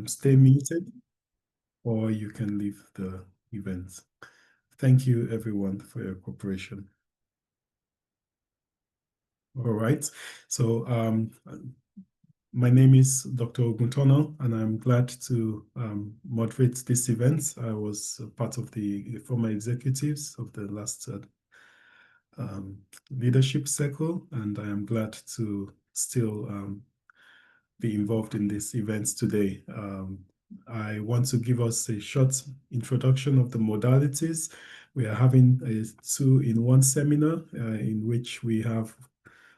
stay muted or you can leave the event. Thank you, everyone, for your cooperation. All right. So my name is Dr. Oguntono, and I'm glad to moderate this event. I was part of the former executives of the last leadership circle, and I am glad to still be involved in this event today. I want to give us a short introduction of the modalities. We are having a two-in-one seminar in which we have,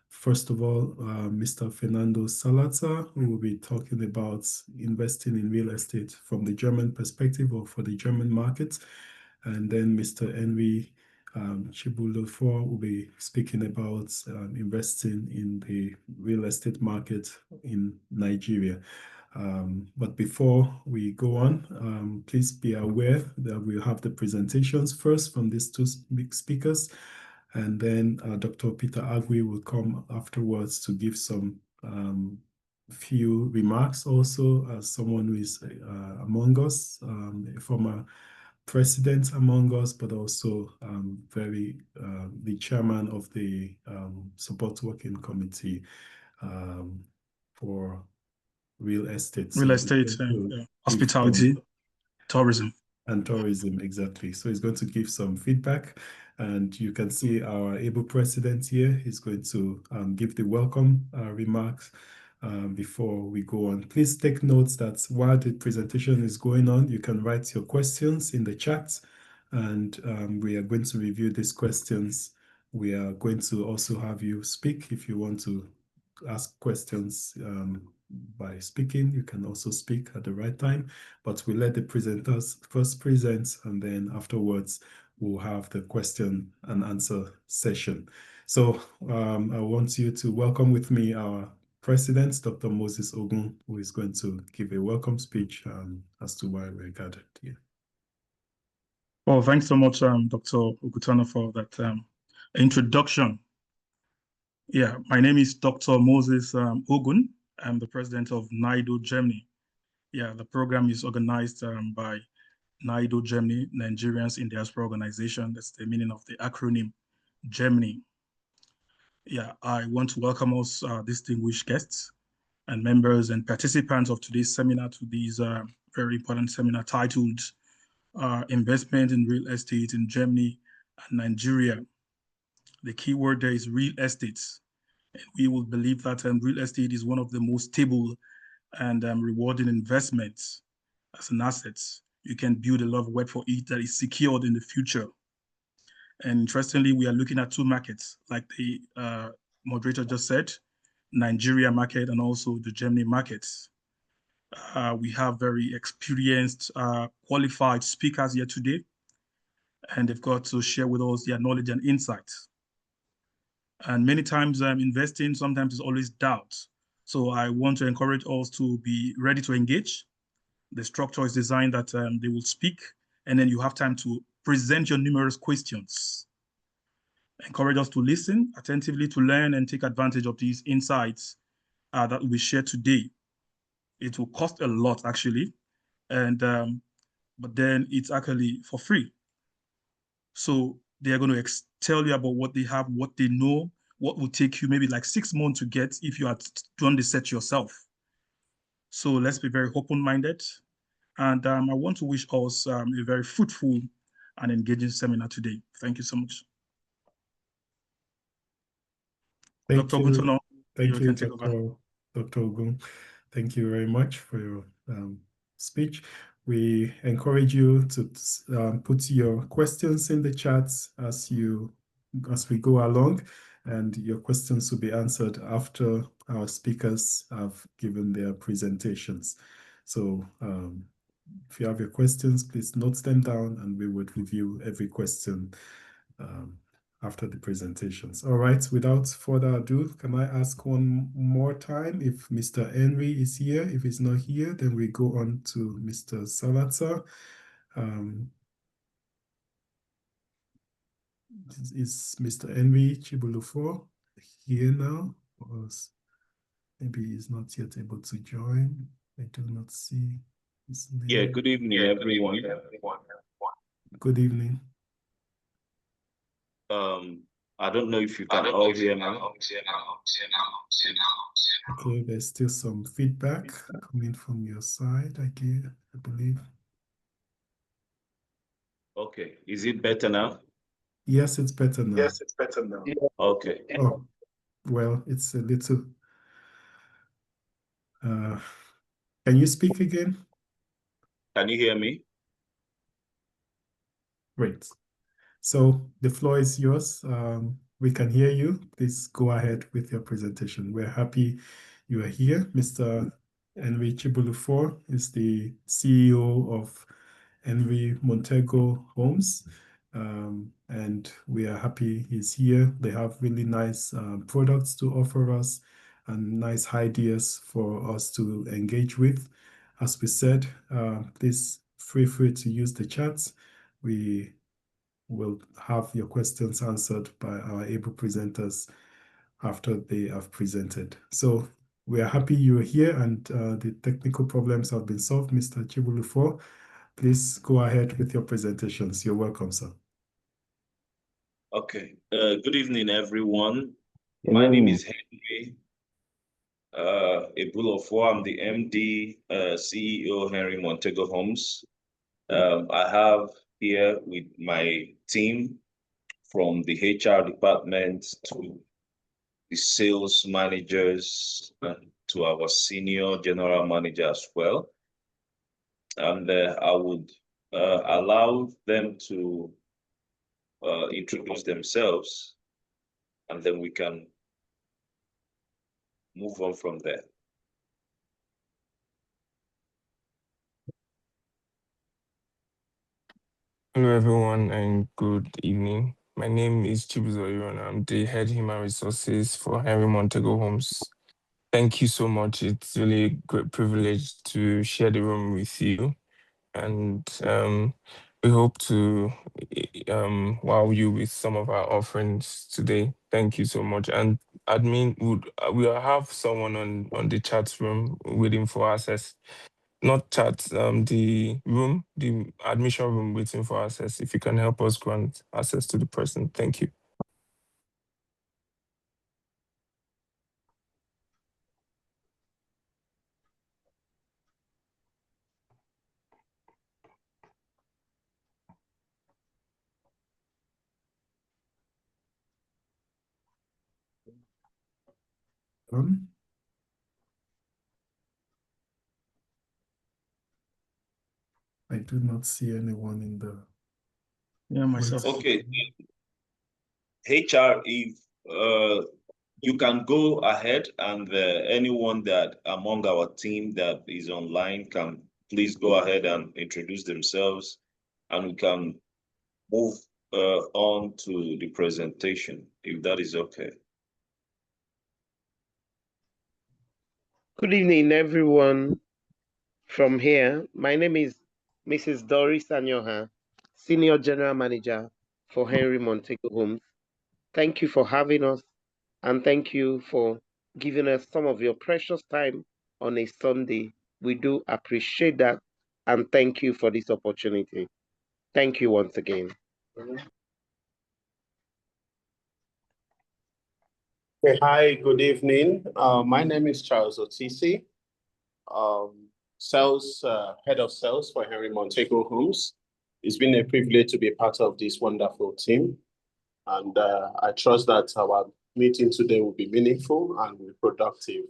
first of all, Mr. Fernando Salazar, who will be talking about investing in real estate from the German perspective or for the German market. And then Mr. Henry Chibulofo will be speaking about investing in the real estate market in Nigeria. But before we go on, please be aware that we'll have the presentations first from these two speakers, and then Dr. Peter Agui will come afterwards to give some few remarks also as someone who is among us, a former president among us, but also the chairman of the support working committee for real estate. Real estate, hospitality, tourism. And tourism, exactly. So he's going to give some feedback, and you can see our able president here. He's going to give the welcome remarks before we go on. Please take notes that while the presentation is going on, you can write your questions in the chat, and we are going to review these questions. We are going to also have you speak if you want to ask questions by speaking. You can also speak at the right time, but we let the presenters first present, and then afterwards we'll have the question and answer session. So I want you to welcome with me our President, Dr. Moses Ogun, who is going to give a welcome speech as to why we're gathered here. Well, thanks so much, Dr. Ogutana, for that introduction. Yeah, my name is Dr. Moses Ogun. I'm the president of NIDO-Germany. Yeah, the program is organized by NIDO-Germany, Nigerians in Diaspora organization. That's the meaning of the acronym Germany. Yeah, I want to welcome us distinguished guests and members and participants of today's seminar to this very important seminar titled Investment in Real Estate in Germany and Nigeria. The key word there is real estate. And we will believe that real estate is one of the most stable and rewarding investments as an asset. You can build a lot of wealth for it that is secured in the future. And interestingly, we are looking at two markets, like the moderator just said, Nigeria market and also the Germany markets. We have very experienced, qualified speakers here today, and they've got to share with us their knowledge and insights. And many times investing sometimes is always doubt. So I want to encourage us to be ready to engage. The structure is designed that they will speak, and then you have time to present your numerous questions. Encourage us to listen attentively to learn and take advantage of these insights that we share today. It will cost a lot, actually, and but then it's actually for free. So they are going to tell you about what they have, what they know, what will take you maybe like 6 months to get if you had done the search yourself. So let's be very open-minded. And I want to wish us a very fruitful and engaging seminar today. Thank you so much. Thank Dr. you. Thank you, Dr. Ogun. Thank you very much for your speech. We encourage you to put your questions in the chat as we go along, and your questions will be answered after our speakers have given their presentations. So if you have your questions, please note them down, and we would review every question after the presentations. All right, without further ado, can I ask one more time if Mr. Henry is here? If he's not here, then we go on to Mr. Salazar. Is Mr. Henry Chibulufo here now? Or maybe he's not yet able to join. I do not see his name. Yeah, good evening, everyone. Good evening. I don't know if you can all hear me. Okay, there's still some feedback coming from your side, I believe. Okay, is it better now? Yes, it's better now. Yes, it's better now. Okay. Oh, well, it's a little. Can you speak again? Can you hear me? Great. So the floor is yours. We can hear you. Please go ahead with your presentation. We're happy you are here. Mr. Henry Chibulufor is the CEO of Henry Montego Homes. And we are happy he's here. They have really nice products to offer us and nice ideas for us to engage with. As we said, please feel free to use the chat. We will have your questions answered by our able presenters after they have presented. So we are happy you're here and the technical problems have been solved. Mr. Chibulufor, please go ahead with your presentations. You're welcome, sir. Okay. Good evening, everyone. My name is Henry Ebulofo. I'm the MD, CEO, Henry Montego Homes. I have here with my team from the HR department to the sales managers to our senior general manager as well. And I would allow them to introduce themselves, and then we can move on from there. Hello, everyone, and good evening. My name is Chibuzo and I'm the head human resources for Henry Montego Homes. Thank you so much. It's really a great privilege to share the room with you. And we hope to wow you with some of our offerings today. Thank you so much. And admin we'll have someone on the chat room waiting for access. Not chat, the admission room waiting for access. If you can help us grant access to the person, thank you. I do not see anyone in the. Yeah, myself. Okay. HR, if you can go ahead and anyone that among our team that is online can please go ahead and introduce themselves, and we can move on to the presentation, if that is okay. Good evening, everyone. From here, my name is Mrs. Doris Anyoha, Senior General Manager for Henry Montego Homes. Thank you for having us, and thank you for giving us some of your precious time on a Sunday. We do appreciate that, and thank you for this opportunity. Thank you once again. Hi, good evening. My name is Charles Otisi, head of sales for Henry Montego Homes. It's been a privilege to be part of this wonderful team, and I trust that our meeting today will be meaningful and productive.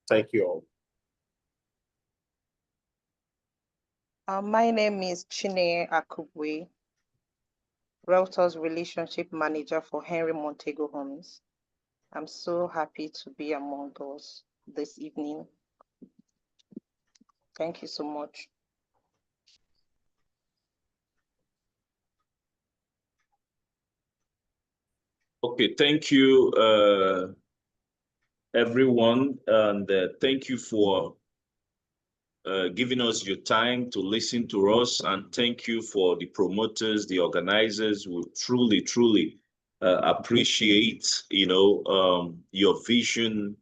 Thank you all. My name is Chine Akubwe, Realtors Relationship Manager for Henry Montego Homes. I'm so happy to be among us this evening. Thank you so much. Okay, thank you, everyone, and thank you for giving us your time to listen to us, and thank you for the promoters, the organizers. We truly appreciate, your vision,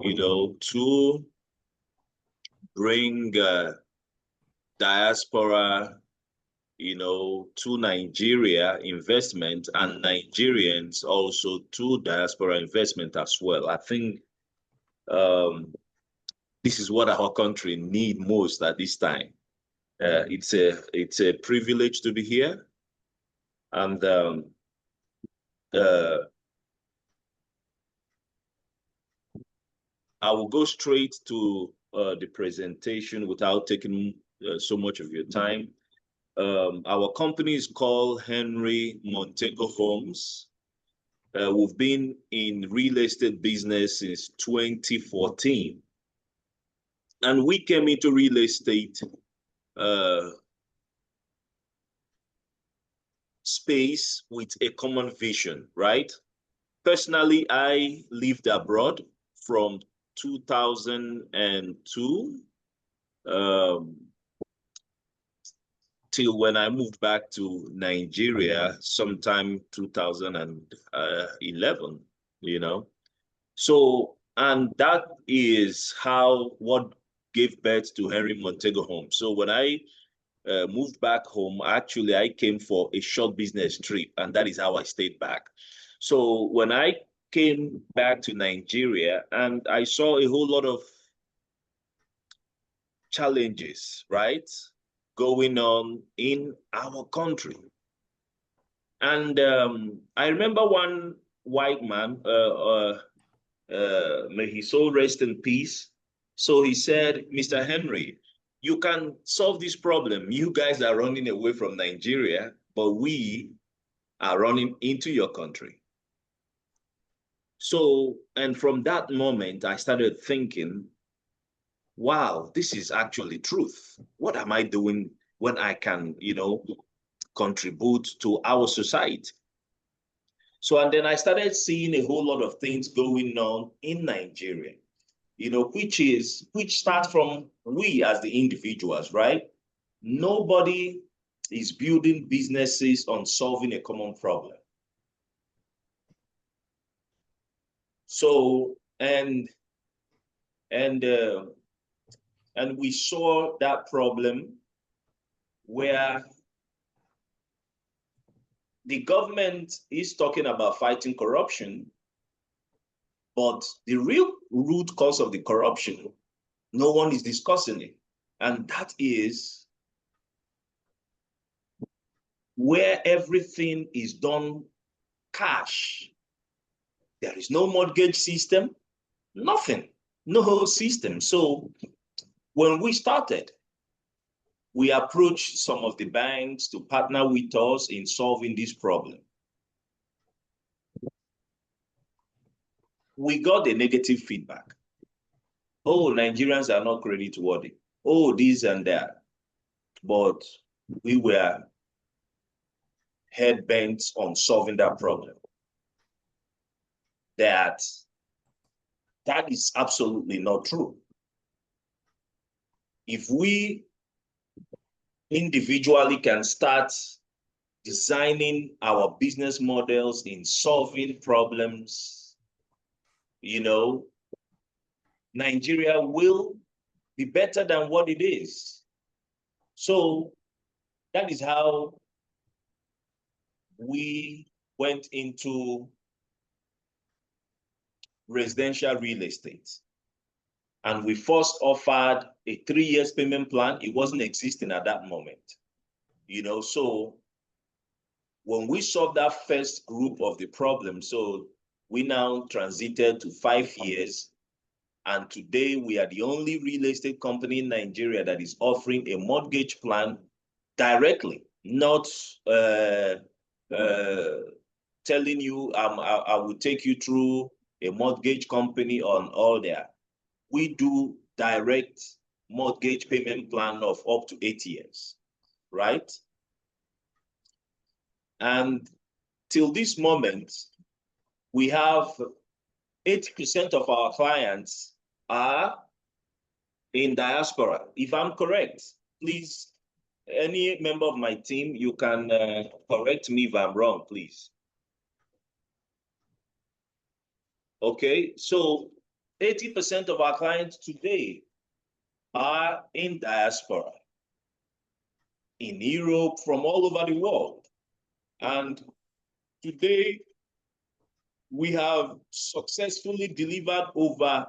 to bring diaspora, to Nigeria investment, and Nigerians also to diaspora investment as well. I think this is what our country need most at this time. It's a privilege to be here, and I will go straight to the presentation without taking so much of your time. Our company is called Henry Montego Homes. We've been in real estate business since 2014. And we came into real estate space with a common vision, right? Personally, I lived abroad from 2002 till when I moved back to Nigeria sometime 2011, So, and that is what gave birth to Henry Montego Homes. So when I moved back home, actually, I came for a short business trip, and that is how I stayed back. So when I came back to Nigeria, and I saw a whole lot of challenges, right, going on in our country. And I remember one white man, may his soul rest in peace. So he said, Mr. Henry, you can solve this problem. You guys are running away from Nigeria, but we are running into your country. So, and from that moment, I started thinking, wow, this is actually truth. What am I doing when I can, contribute to our society? So, and then I started seeing a whole lot of things going on in Nigeria, which starts from we as the individuals, right? Nobody is building businesses on solving a common problem. So, and we saw that problem where the government is talking about fighting corruption, but the real root cause of the corruption, no one is discussing it. And that is where everything is done cash. There is no mortgage system, nothing, no system. So when we started, we approached some of the banks to partner with us in solving this problem. We got a negative feedback. Oh, Nigerians are not creditworthy. Oh, this and that. But we were head bent on solving that problem. That is absolutely not true. If we individually can start designing our business models in solving problems, Nigeria will be better than what it is. So that is how we went into residential real estate. And we first offered a 3 years payment plan. It wasn't existing at that moment. So when we solved that first group of the problem, so we now transited to 5 years. And today we are the only real estate company in Nigeria that is offering a mortgage plan directly, not telling you I will take you through a mortgage company on all that. We do direct mortgage payment plan of up to 8 years, right? And till this moment, we have 80% of our clients are in diaspora. If I'm correct, please, any member of my team, you can correct me if I'm wrong, please. Okay, so 80% of our clients today are in diaspora, in Europe, from all over the world. And today, we have successfully delivered over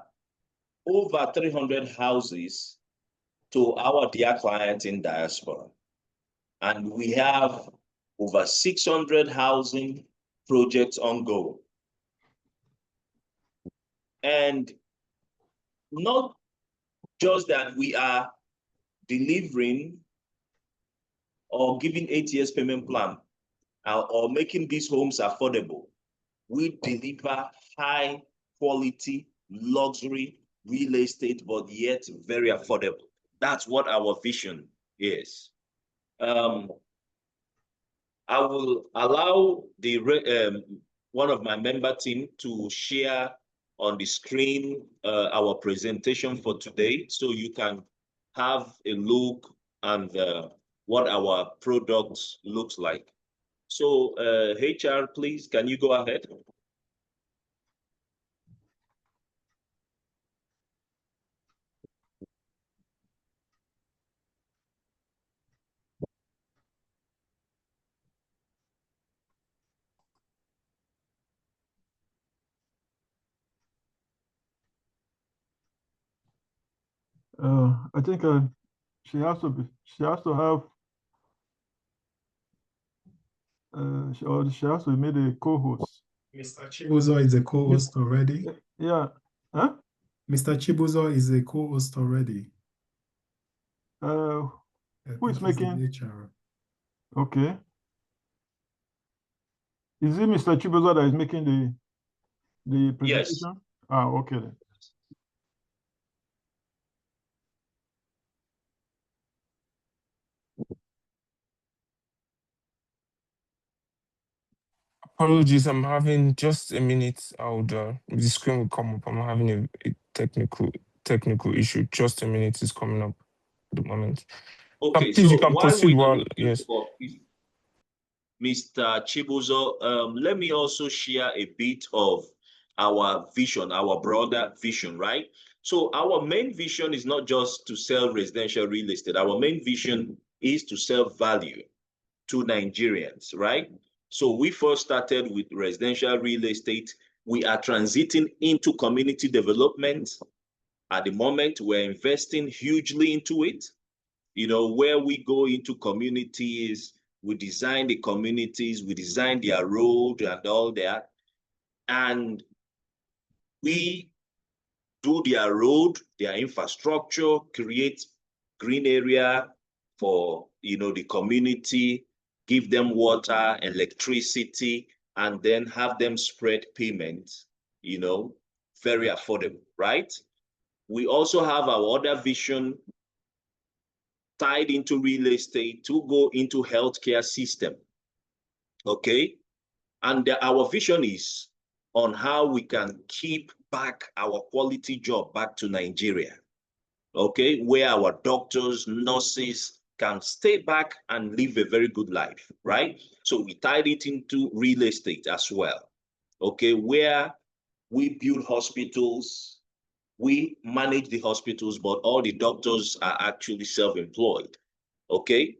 300 houses to our dear clients in diaspora. And we have over 600 housing projects ongoing. And not just that we are delivering or giving 8 years payment plan or making these homes affordable. We deliver high quality luxury real estate, but yet very affordable. That's what our vision is. I will allow the one of my member team to share on the screen our presentation for today, so you can have a look and what our product looks like. So HR, please, can you go ahead? I think she has to have she has to be made a co-host. Mr. Chibuzo is a co-host already. Yeah. Huh? Mr. Chibuzo is a co-host already. Who is making? HR. Okay. Is it Mr. Chibuzo that is making the presentation? Yes. Ah, okay then. Apologies, I'm having just a minute. The screen will come up. I'm having a technical issue. Just a minute is coming up at the moment. Okay, Please, so you can while proceed we while, yes. Mr. Chibuzo, let me also share a bit of our vision, our broader vision, right? So our main vision is not just to sell residential real estate. Our main vision is to sell value to Nigerians, right? So we first started with residential real estate. We are transiting into community development. At the moment, we're investing hugely into it. You know, where we go into communities, we design the communities, we design their road and all that. And we do their road, their infrastructure, create green area for, you know, the community, give them water, electricity, and then have them spread payments, you know, very affordable, right? We also have our other vision tied into real estate to go into healthcare system, okay? And our vision is on how we can keep back our quality job back to Nigeria, okay? Where our doctors, nurses can stay back and live a very good life, right? So we tied it into real estate as well, okay? Where we build hospitals, we manage the hospitals, but all the doctors are actually self-employed, okay?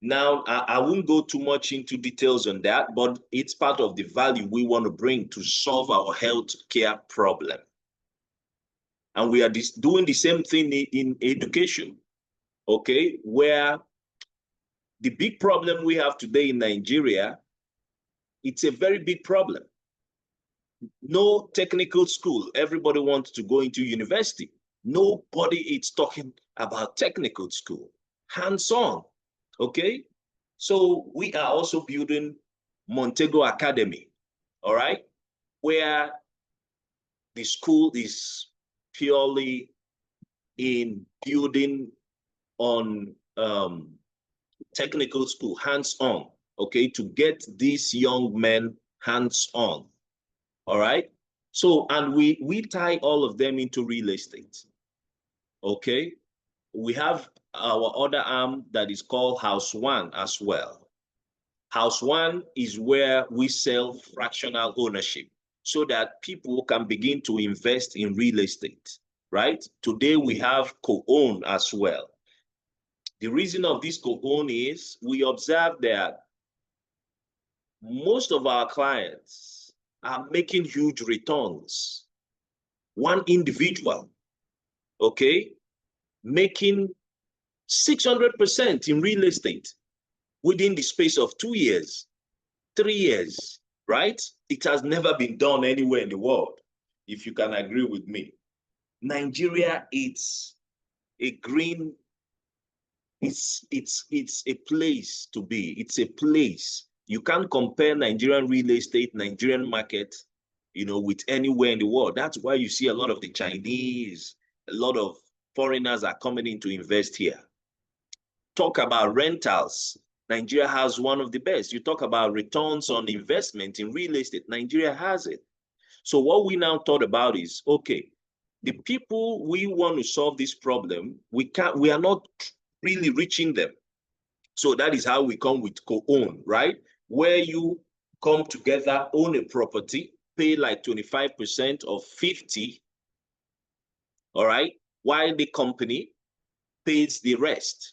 Now, I won't go too much into details on that, but it's part of the value we want to bring to solve our healthcare problem. And we are doing the same thing in education, okay? Where the big problem we have today in Nigeria, it's a very big problem. No technical school. Everybody wants to go into university. Nobody is talking about technical school. Hands-on, okay? So we are also building Montego Academy, all right? Where the school is purely in building on technical school, hands-on, okay? To get these young men hands-on, all right? So, and we tie all of them into real estate, okay? We have our other arm that is called House One as well. House One is where we sell fractional ownership so that people can begin to invest in real estate, right? Today we have co-own as well. The reason of this co-own is we observe that most of our clients are making huge returns. One individual, okay, making 600% in real estate within the space of 2 years, 3 years, right? It has never been done anywhere in the world, if you can agree with me. Nigeria, it's a green, it's a place to be. It's a place. You can't compare Nigerian real estate, Nigerian market, you know, with anywhere in the world. That's why you see a lot of the Chinese, a lot of foreigners are coming in to invest here. Talk about rentals. Nigeria has one of the best. You talk about returns on investment in real estate. Nigeria has it. So what we now thought about is, okay, the people we want to solve this problem, we are not really reaching them. So that is how we come with co-own, right? Where you come together, own a property, pay like 25% of 50, all right? While the company pays the rest,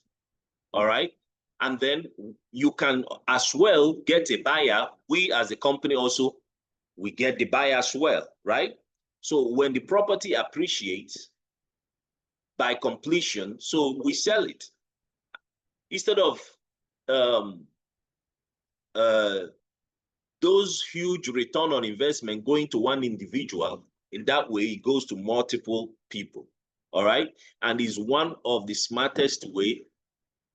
all right? And then you can as well get a buyer. We as a company also, we get the buyer as well, right? So when the property appreciates by completion, so we sell it. Instead of those huge return on investment going to one individual, in that way it goes to multiple people, all right? And is one of the smartest way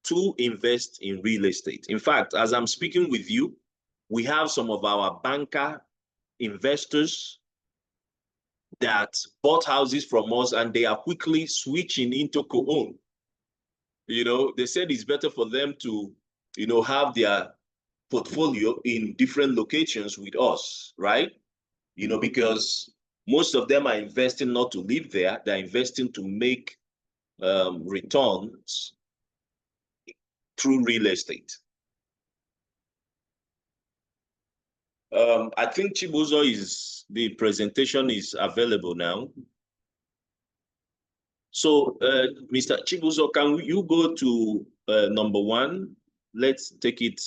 to invest in real estate. In fact, as I'm speaking with you, we have some of our banker investors that bought houses from us and they are quickly switching into co-own. You know, they said it's better for them to, you know, have their portfolio in different locations with us, right? You know, because most of them are investing not to live there, they're investing to make returns through real estate. I think Chibuzo the presentation is available now. So, Mr. Chibuzo, can you go to number 1? Let's take it.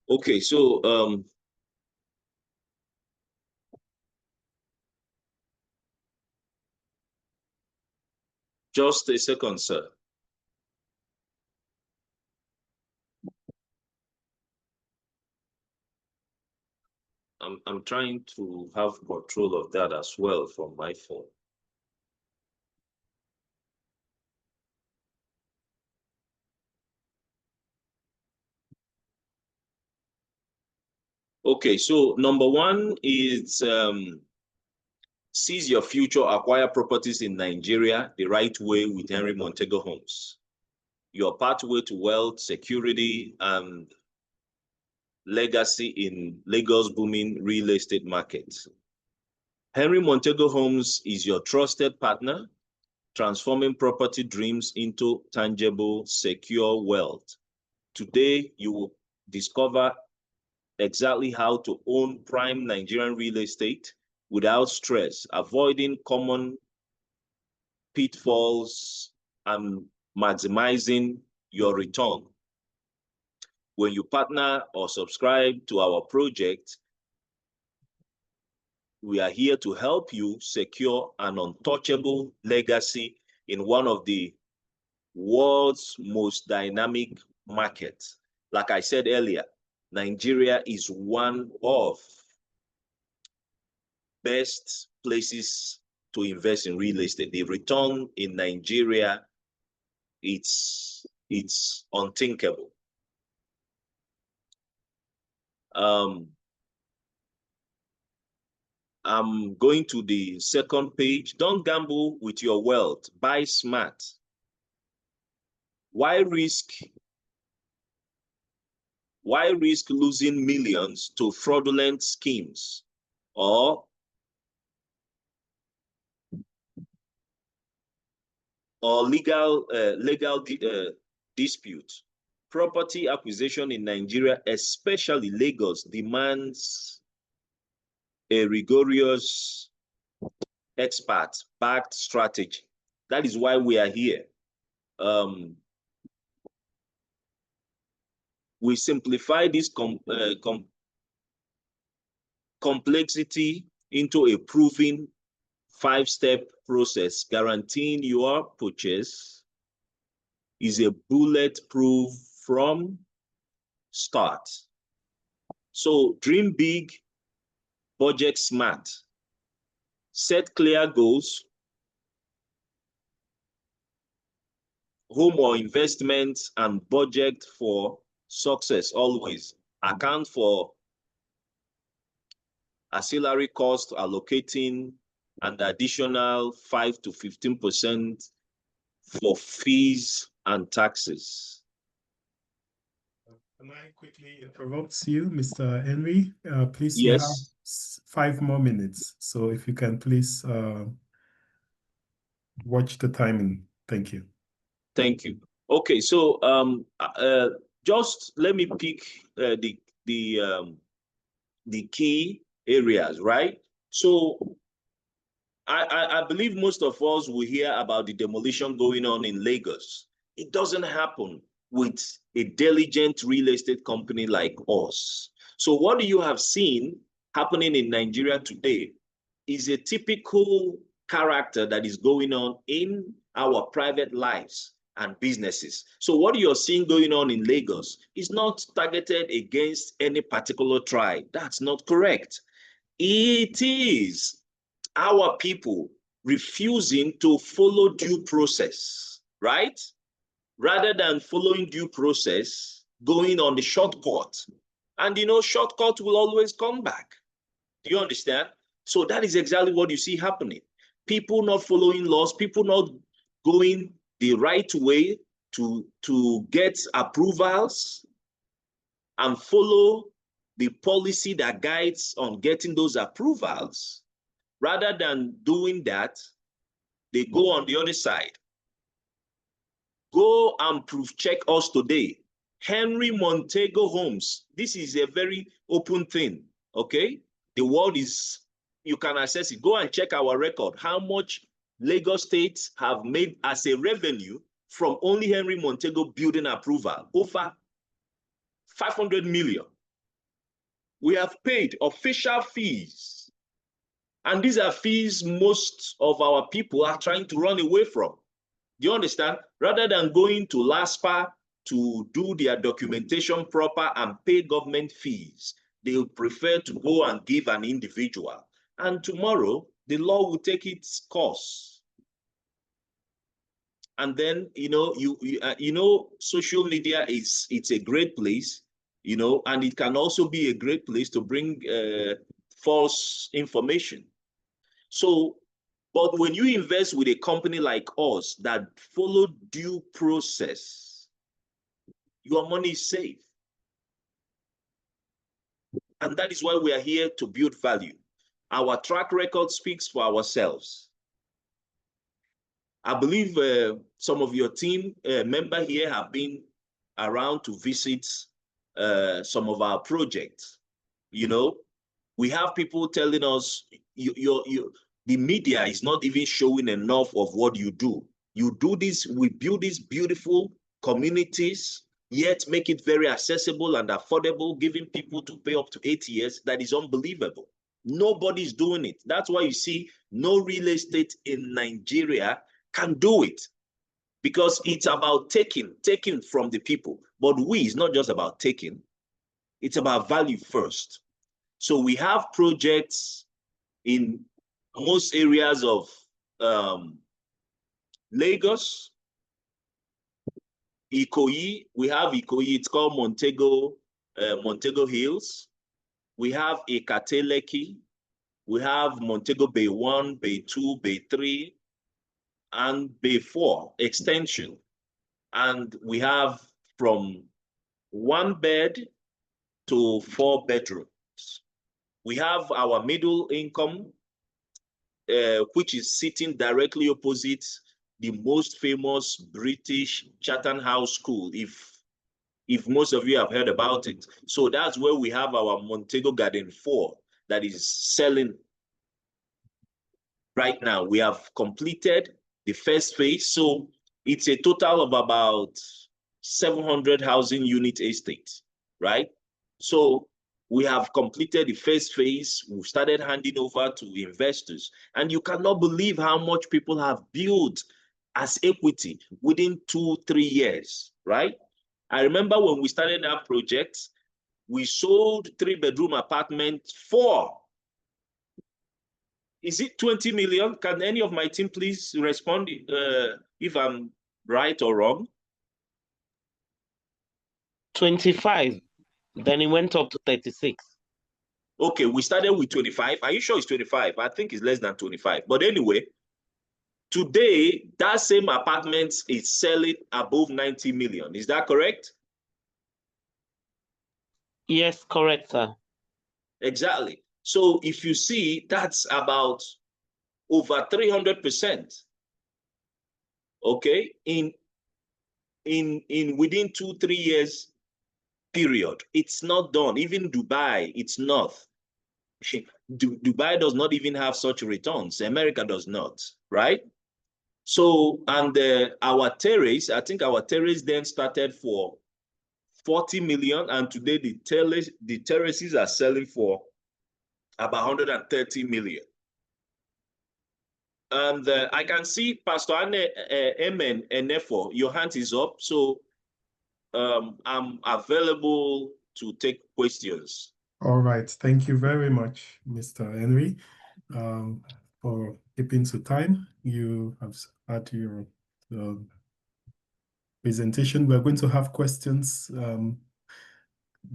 Okay, so just a second, sir. I'm trying to have control of that as well from my phone. Okay, so number 1 is seize your future, acquire properties in Nigeria the right way with Henry Montego Homes. Your pathway to wealth, security, and legacy in Lagos' booming real estate market. Henry Montego Homes is your trusted partner, transforming property dreams into tangible, secure wealth. Today, you will discover exactly how to own prime Nigerian real estate without stress, avoiding common pitfalls and maximizing your return. When you partner or subscribe to our project, we are here to help you secure an untouchable legacy in one of the world's most dynamic markets. Like I said earlier, Nigeria is one of best places to invest in real estate. The return in Nigeria, it's unthinkable. I'm going to the second page. Don't gamble with your wealth. Buy smart. Why risk losing millions to fraudulent schemes or legal dispute? property acquisition in Nigeria, especially Lagos, demands a rigorous, expert-backed strategy. That is why we are here. We simplify this complexity into a proven 5-step process, guaranteeing your purchase is a bulletproof from start. So dream big, budget smart, set clear goals, home or investments, and budget for success always. Account for ancillary cost, allocating an additional 5 to 15% for fees and taxes. Can I quickly interrupt you, Mr. Henry? Please, yes. You have 5 more minutes. So if you can please watch the timing. Thank you. Thank you. Okay, so just let me pick the key areas, right? So I believe most of us will hear about the demolition going on in Lagos. It doesn't happen with a diligent real estate company like us. So what you have seen happening in Nigeria today is a typical character that is going on in our private lives and businesses. So what you're seeing going on in Lagos is not targeted against any particular tribe. That's not correct. It is our people refusing to follow due process, right? Rather than following due process, going on the shortcut. And you know, shortcut will always come back. Do you understand? So that is exactly what you see happening. People not following laws, people not going the right way to get approvals and follow the policy that guides on getting those approvals. Rather than doing that, they go on the other side. Go and proof check us today. Henry Montego Homes. This is a very open thing, okay? The world is, you can access it. Go and check our record. How much Lagos State have made as a revenue from only Henry Montego building approval? Over 500 million. We have paid official fees. And these are fees most of our people are trying to run away from. Do you understand? Rather than going to LASPA to do their documentation proper and pay government fees, they would prefer to go and give an individual. And tomorrow, the law will take its course. And then, you know, social media it's a great place, you know, and it can also be a great place to bring false information. So, but when you invest with a company like us that follow due process, your money is safe. And that is why we are here to build value. Our track record speaks for ourselves. I believe some of your team members here have been around to visit some of our projects. You know, we have people telling us, the media is not even showing enough of what you do. You do this, we build these beautiful communities, yet make it very accessible and affordable, giving people to pay up to 8 years. That is unbelievable. Nobody's doing it. That's why you see no real estate in Nigeria can do it, because it's about taking from the people. But it's not just about taking, it's about value first. So we have projects in most areas of Lagos, Ikoyi. We have Ikoyi, it's called Montego Hills. We have Ekateleki. We have Montego Bay 1, Bay 2, Bay 3, and Bay 4 extension. And we have from 1 bed to 4 bedrooms. We have our middle income, which is sitting directly opposite the most famous British Chatham House School. If if most of you have heard about it. So that's where we have our Montego Garden 4 that is selling right now. We have completed the first phase. So it's a total of about 700 housing unit estate, right? So we have completed the first phase. We've started handing over to investors. And you cannot believe how much people have built as equity within 2-3 years, right? I remember when we started that project, we sold 3-bedroom apartments for, is it 20 million? Can any of my team please respond if I'm right or wrong? 25. Then it went up to 36. Okay, we started with 25. Are you sure it's 25? I think it's less than 25. But anyway, today, that same apartment is selling above 90 million. Is that correct? Yes, correct, sir. Exactly. So if you see, that's about over 300%. Okay, in within 2-3 years period. It's not done. Even Dubai, it's not. Dubai does not even have such returns. America does not, right? So, and our terrace, I think our terrace then started for 40 million, and today the terraces are selling for about 130 million. And I can see Pastor Amen Enefo, your hand is up. So I'm available to take questions. All right. Thank you very much, Mr. Henry, for keeping to time. You have had your presentation. We're going to have questions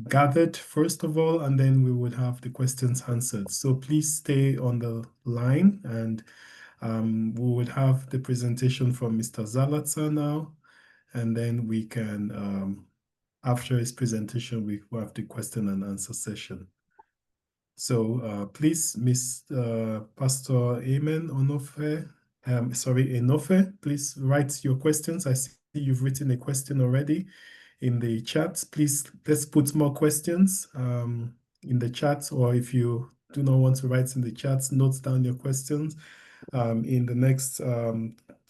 gathered first of all, and then we would have the questions answered. So please stay on the line, and we would have the presentation from Mr. Zalazar now, and then we can, after his presentation, we will have the question and answer session. So please, Pastor Amen Enofe, please write your questions. I see you've written a question already in the chat. Please, let's put more questions in the chat, or if you do not want to write in the chat, note down your questions. In the next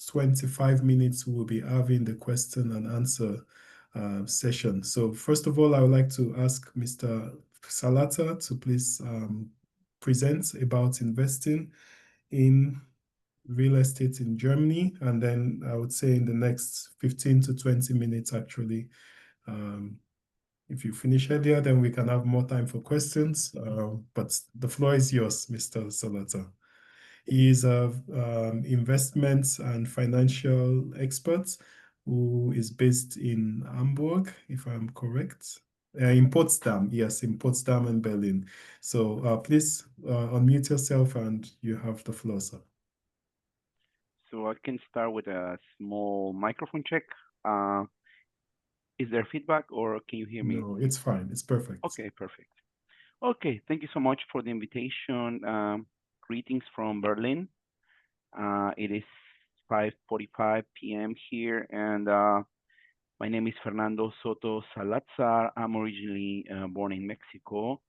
25 minutes, we will be having the question and answer session. So first of all, I would like to ask Mr. Salata to please present about investing in real estate in Germany. And then I would say in the next 15 to 20 minutes, actually, if you finish earlier, then we can have more time for questions. But the floor is yours, Mr. Salata. He is an investments and financial expert who is based in Hamburg, if I'm correct. In Potsdam, yes, in Potsdam and Berlin. So please unmute yourself and you have the floor, sir. So I can start with a small microphone check. Is there feedback or can you hear me? No, it's fine. It's perfect. Okay, perfect. Okay, thank you so much for the invitation. Greetings from Berlin. It is 5:45 p.m. here, and my name is Fernando Soto Salazar. I'm originally born in Mexico.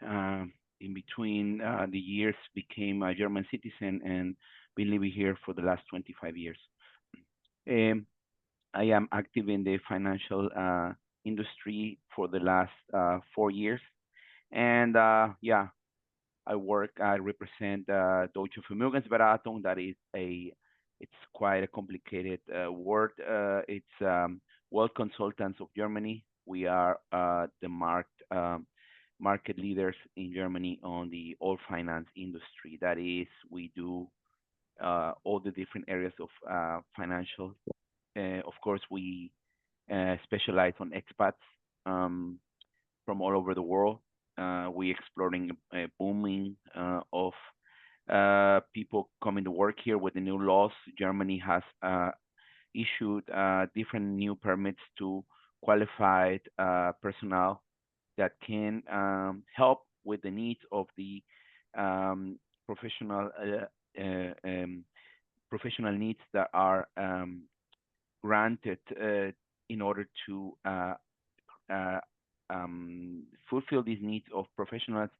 In between the years, became a German citizen and been living here for the last 25 years. I am active in the financial industry for the last 4 years. And yeah, I represent Deutsche Vermögensberatung. That is it's quite a complicated word. It's Wealth Consultants of Germany. We are the market leaders in Germany on the all finance industry. That is, we do all the different areas of financial. Of course, we specialize on expats from all over the world. We exploring a booming of people coming to work here with the new laws. Germany has issued different new permits to qualified personnel that can help with the needs of the professional needs that are granted in order to fulfill these needs of professionals,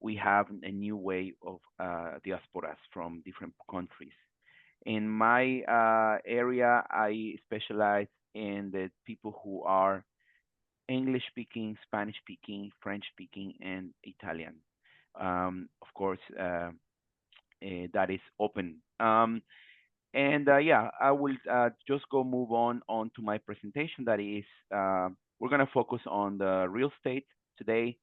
we have a new way of diasporas from different countries. In my area, I specialize in the people who are English speaking, Spanish speaking, French speaking, and Italian. Of course, that is open. And yeah, I will just move on to my presentation. That is, we're going to focus on the real estate today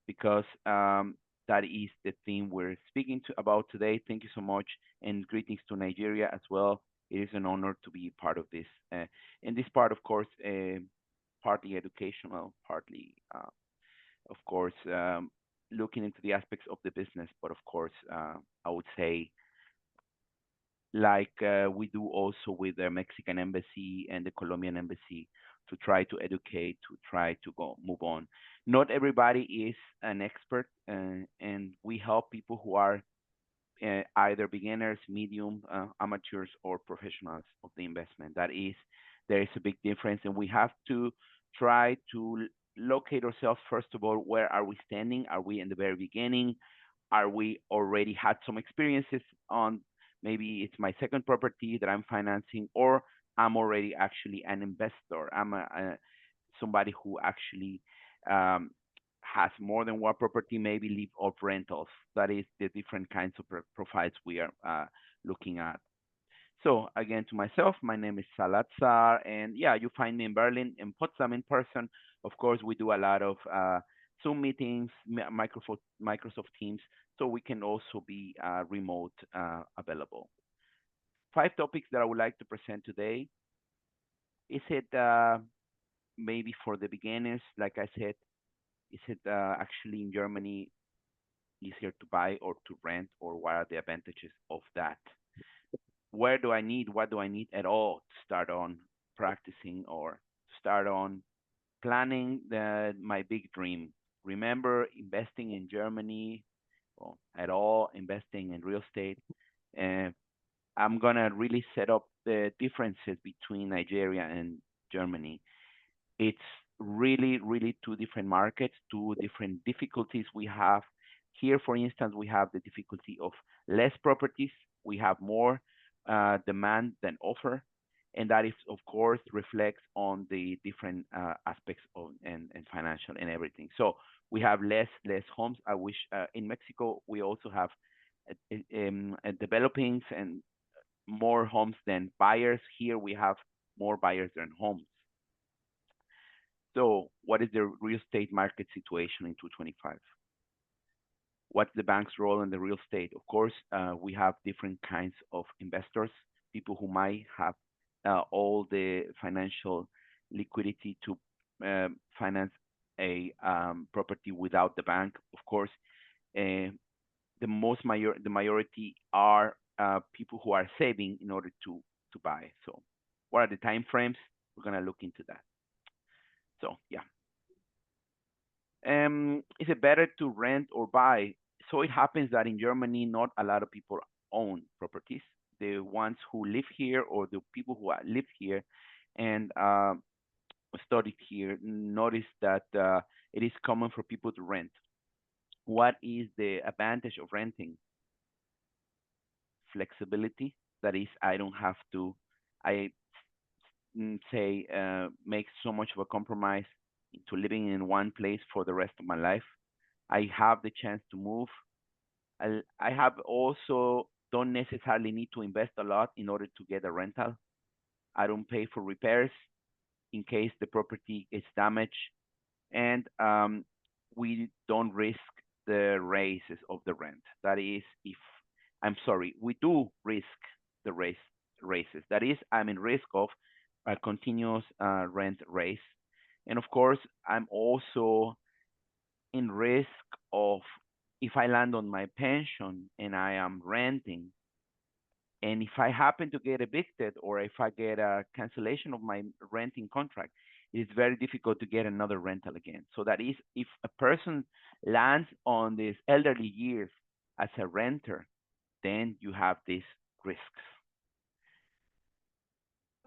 because that is the theme we're speaking about today. Thank you so much, and greetings to Nigeria as well. It is an honor to be part of this. In this part, of course, partly educational, partly, of course, looking into the aspects of the business. But of course, I would say, like we do also with the Mexican embassy and the Colombian embassy, to try to educate, to try to move on. Not everybody is an expert, and we help people who are either beginners, medium, amateurs, or professionals of the investment. That is, there is a big difference, and we have to try to locate ourselves. First of all, where are we standing? Are we in the very beginning? Are we already had some experiences on, maybe it's my second property that I'm financing, or I'm already actually an investor. I'm somebody who actually has more than one property, maybe live off rentals. That is the different kinds of profiles we are looking at. So again, to myself, my name is Salazar, and yeah, you find me in Berlin, in Potsdam in person. Of course, we do a lot of Zoom meetings, Microsoft Teams, so we can also be remote available. 5 topics that I would like to present today. Is it maybe for the beginners, like I said, is it actually in Germany easier to buy or to rent, or what are the advantages of that? What do I need at all to start on practicing or start on planning my big dream? Remember, investing in Germany, or at all, investing in real estate, I'm gonna really set up the differences between Nigeria and Germany. It's really, really 2 different markets, 2 different difficulties we have. Here, for instance, we have the difficulty of less properties. We have more demand than offer, and that is, of course, reflects on the different aspects of and financial and everything. So we have less homes. I wish in Mexico we also have developings and more homes than buyers. Here we have more buyers than homes. So what is the real estate market situation in 2025? What's the bank's role in the real estate? Of course, we have different kinds of investors, people who might have all the financial liquidity to finance a property without the bank. Of course, the majority are people who are saving in order to buy. So what are the time frames? We're gonna look into that. So yeah. Is it better to rent or buy? So it happens that in Germany, not a lot of people own properties. The ones who live here, or the people who live here and studied here, notice that it is common for people to rent. What is the advantage of renting? Flexibility. That is, I don't have to, make so much of a compromise to living in one place for the rest of my life. I have the chance to move. I have also don't necessarily need to invest a lot in order to get a rental. I don't pay for repairs in case the property is damaged, and we don't risk the raises of the rent. That is, we do risk the raises. That is, I'm in risk of a continuous rent raise. And of course, I'm also in risk of, if I land on my pension and I am renting, and if I happen to get evicted, or if I get a cancellation of my renting contract, it's very difficult to get another rental again. So that is, if a person lands on these elderly years as a renter, then you have these risks.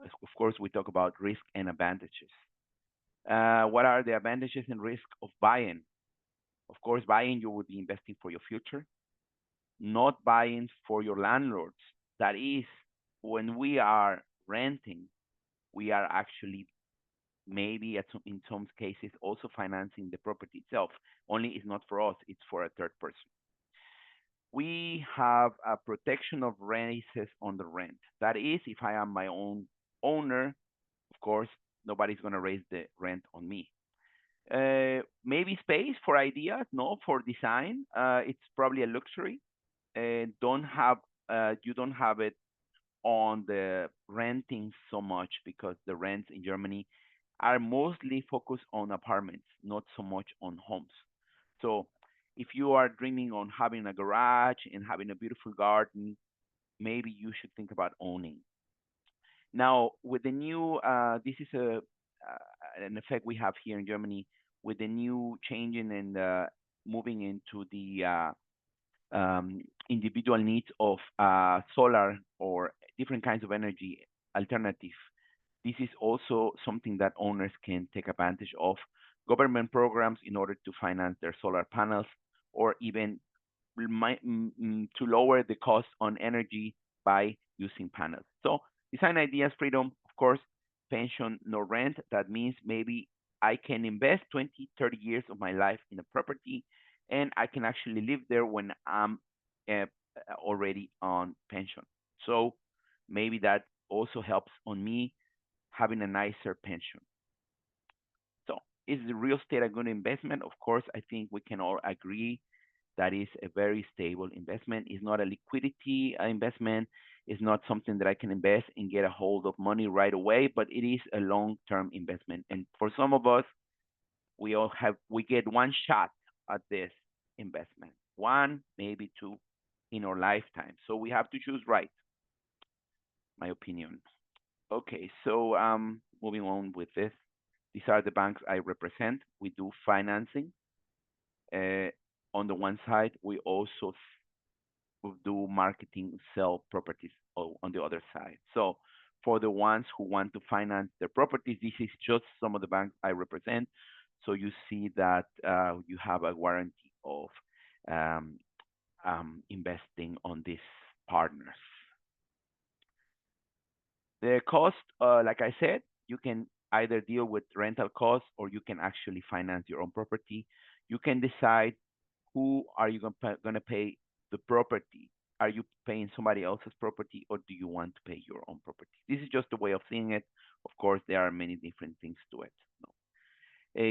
Of course, we talk about risk and advantages. What are the advantages and risks of buying? Of course, buying, you would be investing for your future, not buying for your landlords. That is, when we are renting, we are actually maybe in some cases also financing the property itself. Only it's not for us, it's for a third person. We have a protection of raises on the rent. That is, if I am my own owner, of course, nobody's going to raise the rent on me. Maybe space for ideas, no, for design. It's probably a luxury. Don't have You don't have it on the renting so much because the rents in Germany are mostly focused on apartments, not so much on homes. So if you are dreaming on having a garage and having a beautiful garden, maybe you should think about owning. Now, with the new, this is an effect we have here in Germany with the new changing and moving into the individual needs of solar or different kinds of energy alternative. This is also something that owners can take advantage of government programs in order to finance their solar panels or even to lower the cost on energy by using panels. So design ideas, freedom, of course, pension, no rent. That means maybe I can invest 20, 30 years of my life in a property and I can actually live there when I'm already on pension. So maybe that also helps on me having a nicer pension. So is the real estate a good investment? Of course, I think we can all agree that is a very stable investment. It's not a liquidity investment. It's not something that I can invest and get a hold of money right away, but it is a long-term investment. And for some of us, we get one shot at this investment, one, maybe two in our lifetime. So we have to choose right, my opinion. Okay, so moving on with this. These are the banks I represent. We do financing. On the one side, we also do marketing, sell properties on the other side. So for the ones who want to finance their properties, this is just some of the banks I represent. So you see that you have a warranty of investing on these partners. The cost, like I said, you can either deal with rental costs or you can actually finance your own property. You can decide who are you going to pay the property. Are you paying somebody else's property or do you want to pay your own property? This is just a way of seeing it. Of course, there are many different things to it. No.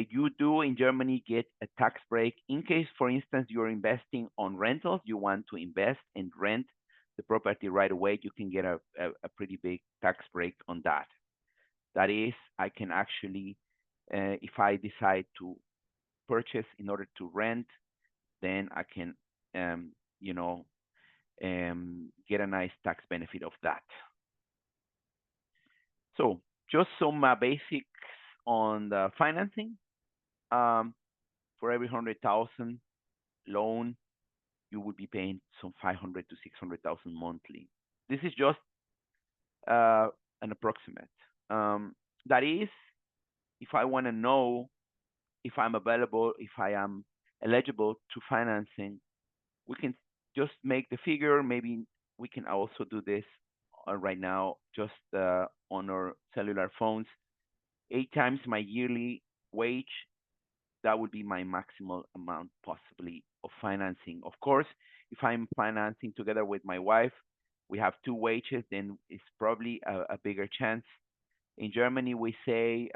You do in Germany get a tax break in case, for instance, you're investing on rentals. You want to invest and rent the property right away. You can get a pretty big tax break on that. That is, I can actually, if I decide to purchase in order to rent, then I can, get a nice tax benefit of that. So just some basics on the financing. For every 100,000 loan, you would be paying some 500 to 600,000 monthly. This is just an approximate. That is, if I want to know if I'm available, if I am eligible to financing, we can just make the figure. Maybe we can also do this right now, just on our cellular phones. 8 times my yearly wage, that would be my maximal amount possibly of financing. Of course, if I'm financing together with my wife, we have 2 wages, then it's probably a bigger chance. In Germany, we say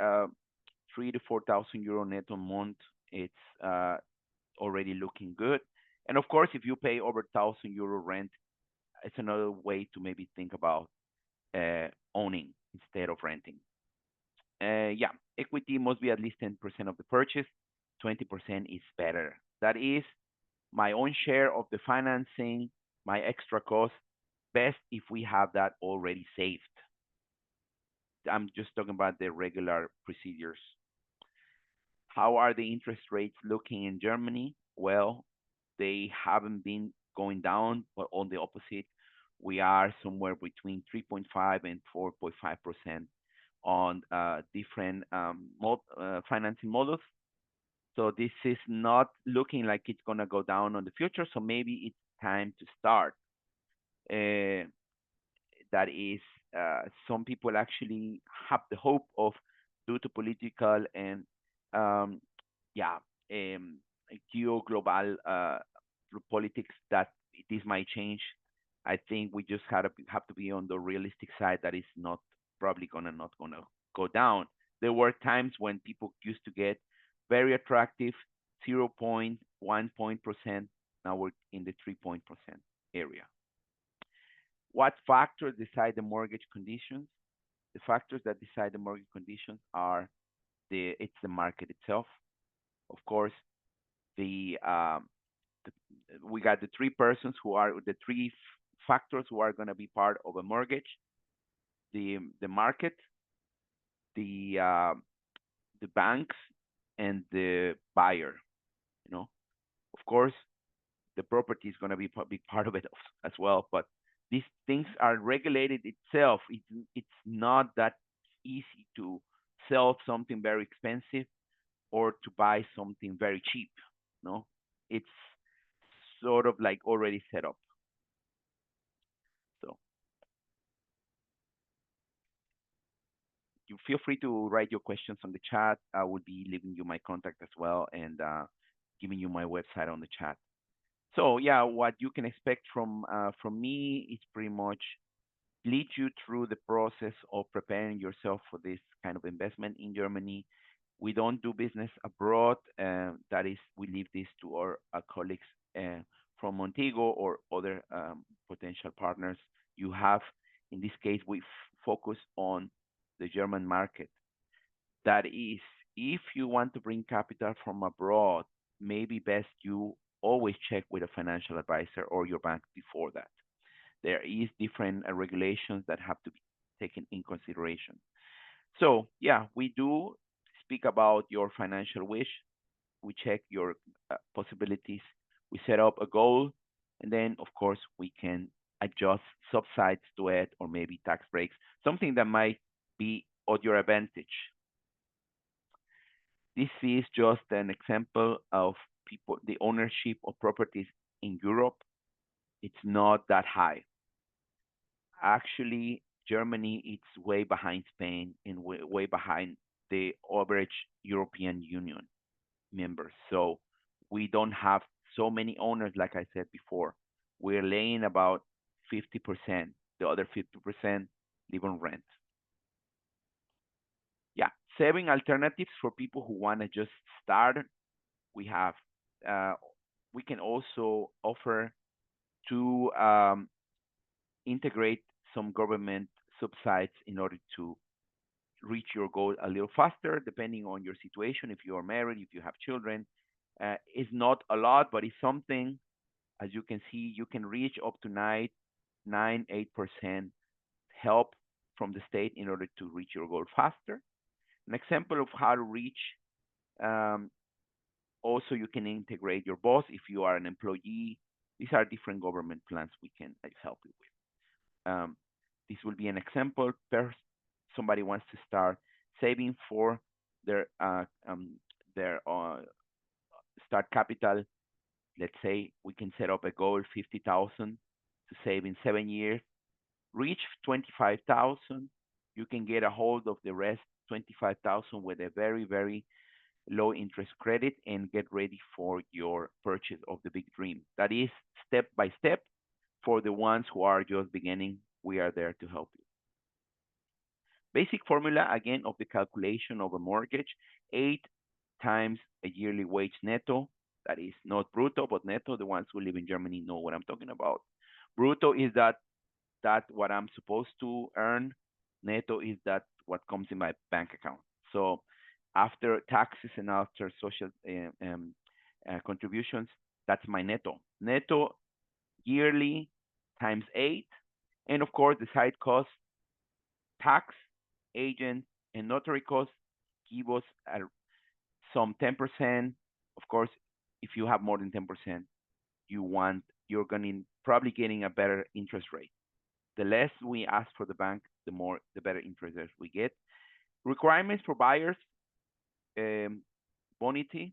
3,000 to 4,000 euro net a month. It's already looking good. And of course, if you pay over 1,000 euro rent, it's another way to maybe think about owning instead of renting. Yeah, equity must be at least 10% of the purchase. 20% is better. That is my own share of the financing, my extra cost, best if we have that already saved. I'm just talking about the regular procedures. How are the interest rates looking in Germany? Well, they haven't been going down, but on the opposite, we are somewhere between 3.5 and 4.5% on different financing models. So this is not looking like it's going to go down on the future. So maybe it's time to start. That is, some people actually have the hope of, due to political and yeah, geo-global politics, that this might change. I think we just have to be on the realistic side that it's not probably not gonna go down. There were times when people used to get very attractive 0.1%. Now we're in the 3% area. What factors decide the mortgage conditions? The factors that decide the mortgage conditions are it's the market itself. Of course, we got the three persons who are the three factors who are going to be part of a mortgage: the market, the banks, and the buyer. Of course, the property is going to be a big part of it as well. But these things are regulated itself. It's not that easy to sell something very expensive or to buy something very cheap. No, it's sort of like already set up. So you feel free to write your questions on the chat. I will be leaving you my contact as well, and giving you my website on the chat. So yeah, what you can expect from me is pretty much lead you through the process of preparing yourself for this kind of investment in Germany. We don't do business abroad. That is, we leave this to our colleagues from Montego or other potential partners you have. In this case, we focus on the German market. That is, if you want to bring capital from abroad, maybe best you always check with a financial advisor or your bank before that. There is different regulations that have to be taken in consideration. So yeah, we do speak about your financial wish. We check your possibilities. We set up a goal, and then of course we can adjust subsides to it, or maybe tax breaks, something that might be at your advantage. This is just an example of the ownership of properties in Europe. It's not that high. Actually, Germany is way behind Spain and way behind the average European Union members. So we don't have so many owners, like I said before. We're laying about 50%. The other 50% live on rent. Yeah, saving alternatives for people who want to just start. We have, we can also offer to integrate some government subsides in order to reach your goal a little faster, depending on your situation. If you are married, if you have children, it's not a lot, but it's something. As you can see, you can reach up to 8% help from the state in order to reach your goal faster. An example of how to reach, also you can integrate your boss if you are an employee. These are different government plans we can help you with. This will be an example. First, somebody wants to start saving for their start capital. Let's say we can set up a goal, 50,000 to save in 7 years. Reach 25,000. You can get a hold of the rest, 25,000, with a very, very low interest credit and get ready for your purchase of the big dream. That is step by step. For the ones who are just beginning, we are there to help you. Basic formula, again, of the calculation of a mortgage: 8 times a yearly wage netto. That is not brutto, but netto. The ones who live in Germany know what I'm talking about. Brutto is that what I'm supposed to earn. Netto is that what comes in my bank account. So after taxes and after social contributions, that's my netto. Netto yearly times 8. And of course, the side costs, tax, agent, and notary costs give us some 10%. Of course, if you have more than 10%, you're probably getting a better interest rate. The less we ask for the bank, the better interest rate we get. Requirements for buyers, bonität,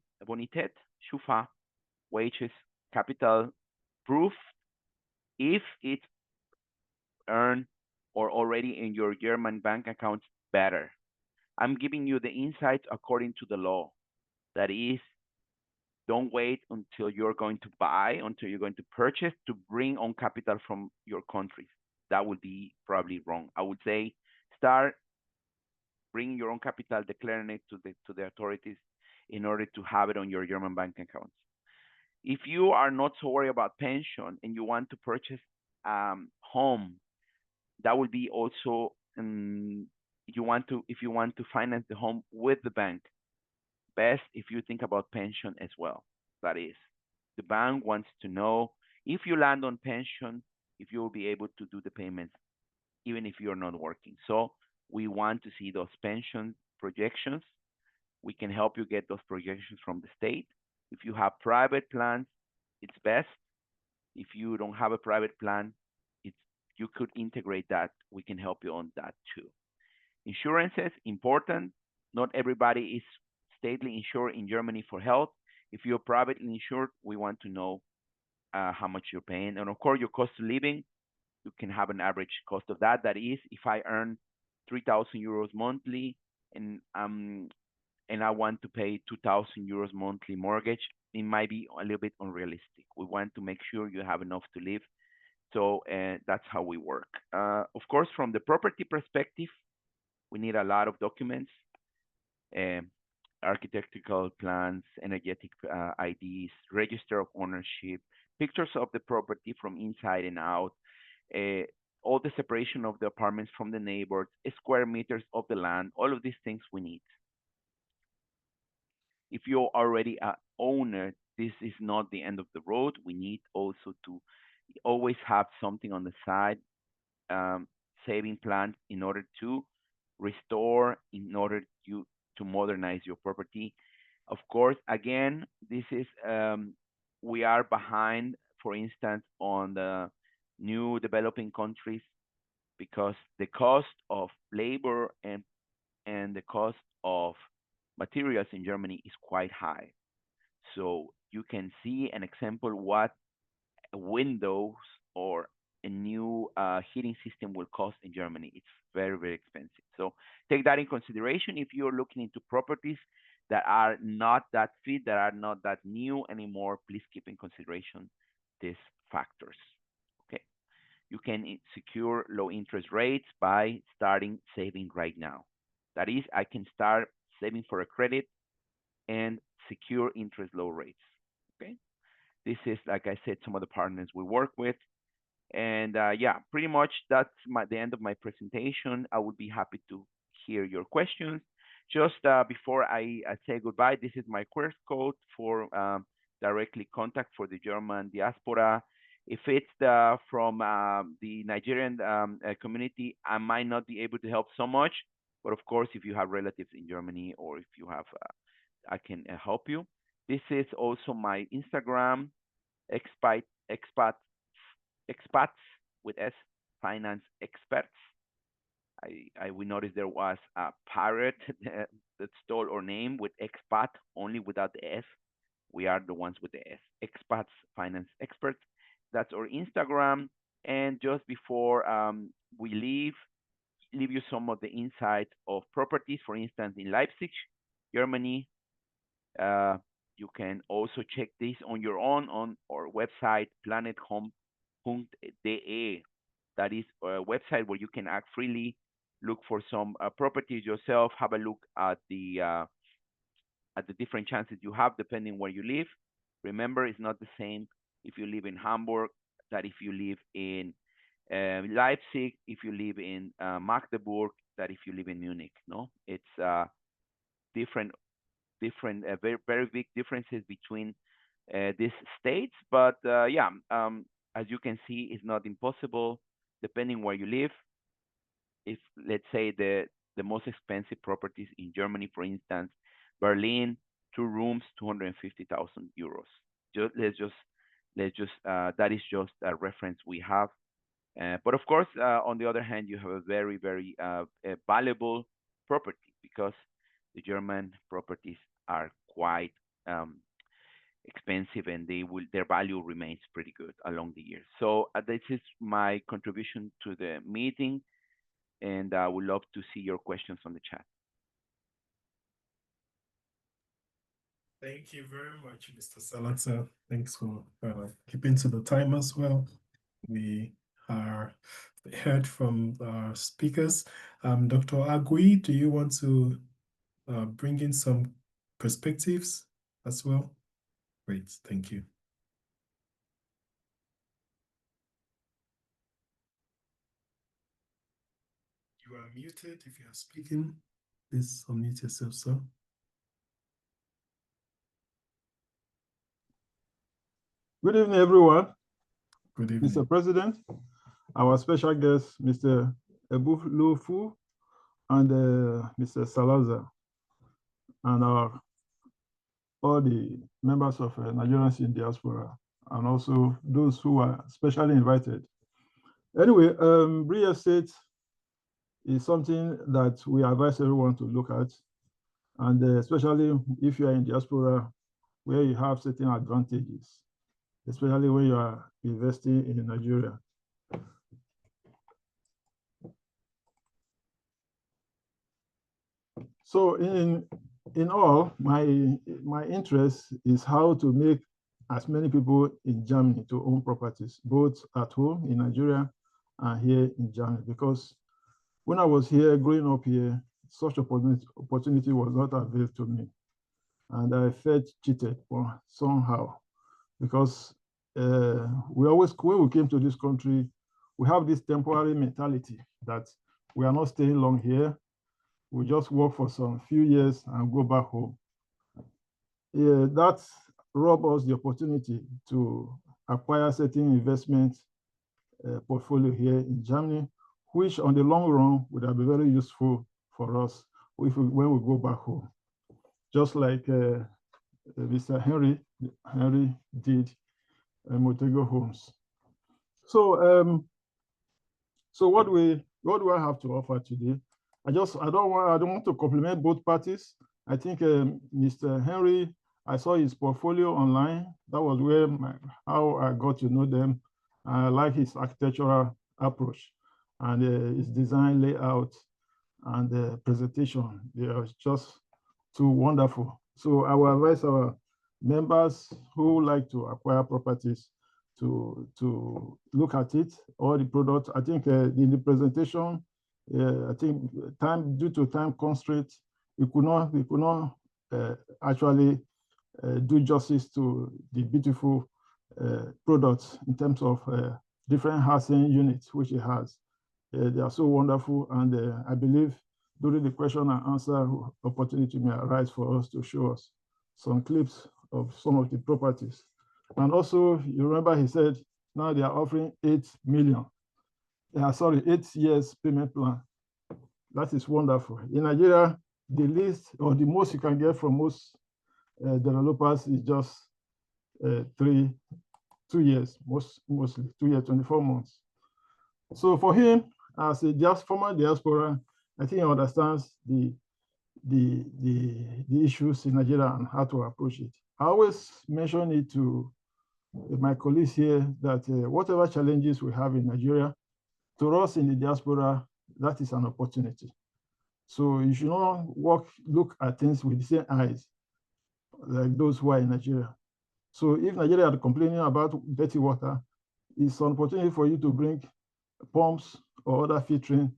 Schufa, wages, capital, proof if it's earned or already in your German bank accounts, better. I'm giving you the insights according to the law. That is, don't wait until you're going to buy, until you're going to purchase to bring on capital from your countries. That would be probably wrong. I would say start bringing your own capital, declaring it to the authorities in order to have it on your German bank accounts. If you are not so worried about pension and you want to purchase home, that would be also if you want to finance the home with the bank, best if you think about pension as well. That is, the bank wants to know if you land on pension, if you will be able to do the payments, even if you're not working. So we want to see those pension projections. We can help you get those projections from the state. If you have private plans, it's best. If you don't have a private plan, you could integrate that. We can help you on that too. Insurances, important. Not everybody is stately insured in Germany for health. If you're privately insured, we want to know how much you're paying. And of course, your cost of living, you can have an average cost of that. That is, if I earn 3,000 euros monthly and I want to pay 2,000 euros monthly mortgage, it might be a little bit unrealistic. We want to make sure you have enough to live. So that's how we work. Of course, from the property perspective, we need a lot of documents, architectural plans, energetic IDs, register of ownership, pictures of the property from inside and out, all the separation of the apartments from the neighbors, square meters of the land, all of these things we need. If you're already an owner, this is not the end of the road. We need also to always have something on the side, saving plans in order to restore, in order to modernize your property. Of course, again, this is we are behind, for instance, on the new developing countries because the cost of labor and the cost of materials in Germany is quite high. So you can see an example what windows or a new heating system will cost in Germany. It's very, very expensive. So take that in consideration if you're looking into properties that are not that fit, that are not that new anymore. Please keep in consideration these factors. Okay. You can secure low interest rates by starting saving right now. That is, I can start saving for a credit and secure interest low rates. Okay. This is, like I said, some of the partners we work with. And yeah, pretty much that's the end of my presentation. I would be happy to hear your questions. Just before I say goodbye, this is my QR code for directly contact for the German diaspora. If it's from the Nigerian community, I might not be able to help so much. But of course, if you have relatives in Germany or if you have, I can help you. This is also my Instagram, expats with S, finance experts. We noticed there was a pirate that stole our name with expat, only without the S. We are the ones with the S. Expats, finance experts. That's our Instagram. And just before we leave you some of the insights of properties. For instance, in Leipzig, Germany, you can also check this on your own on our website, planethome.de. That is a website where you can act freely, look for some properties yourself, have a look at the different chances you have depending where you live. Remember, it's not the same if you live in Hamburg that if you live in Leipzig, if you live in Magdeburg, that if you live in Munich. No, it's different, very, very big differences between these states. But yeah, as you can see, it's not impossible depending where you live. If let's say the most expensive properties in Germany, for instance, Berlin, 2 rooms, 250,000 euros. Let's just that is just a reference we have. But of course, on the other hand, you have a very, very valuable property. because the German properties are quite expensive, and their value remains pretty good along the years. So this is my contribution to the meeting, and I would love to see your questions on the chat. Thank you very much, Mr. Salazar. Thanks for keeping to the time as well. We are heard from our speakers. Dr. Agui, do you want to bring in some perspectives as well? Great, thank you. You are muted if you are speaking. Please unmute yourself, sir. Good evening, everyone. Good evening. Mr. President, our special guest, Mr. Ebulufu, and Mr. Salazar, and all the members of Nigerians in diaspora, and also those who are specially invited. Anyway, real estate is something that we advise everyone to look at, and especially if you are in diaspora, where you have certain advantages, especially when you are investing in Nigeria. So in all, my interest is how to make as many people in Germany to own properties, both at home in Nigeria and here in Germany. Because when I was here, growing up here, such opportunity was not available to me. And I felt cheated somehow, because we always, when we came to this country, we have this temporary mentality that we are not staying long here. We just work for some few years and go back home. Yeah, that robs us the opportunity to acquire certain investment portfolio here in Germany, which on the long run would have been very useful for us when we go back home. Just like Mr. Henry did Montego Homes. So so what do I have to offer today? I don't want to compliment both parties. I think Mr. Henry, I saw his portfolio online. That was where how I got to know them. I like his architectural approach and his design layout and presentation. They are just too wonderful. So I will advise our members who like to acquire properties to look at it, all the products. I think in the presentation, I think due to time constraints, we could not actually do justice to the beautiful products in terms of different housing units which it has. They are so wonderful, and I believe during the question and answer opportunity may arise for us to show us some clips of some of the properties. And also, you remember he said now they are offering 8 million. 8 years payment plan. That is wonderful. In Nigeria, the least or the most you can get from most developers is just 2 years, mostly 2 years, 24 months. So for him, as a former diaspora, I think he understands the issues in Nigeria and how to approach it. I always mention it to my colleagues here that whatever challenges we have in Nigeria, to us in the diaspora, that is an opportunity. So you should not look at things with the same eyes like those who are in Nigeria. So if Nigeria are complaining about dirty water, it's an opportunity for you to bring pumps or other filtering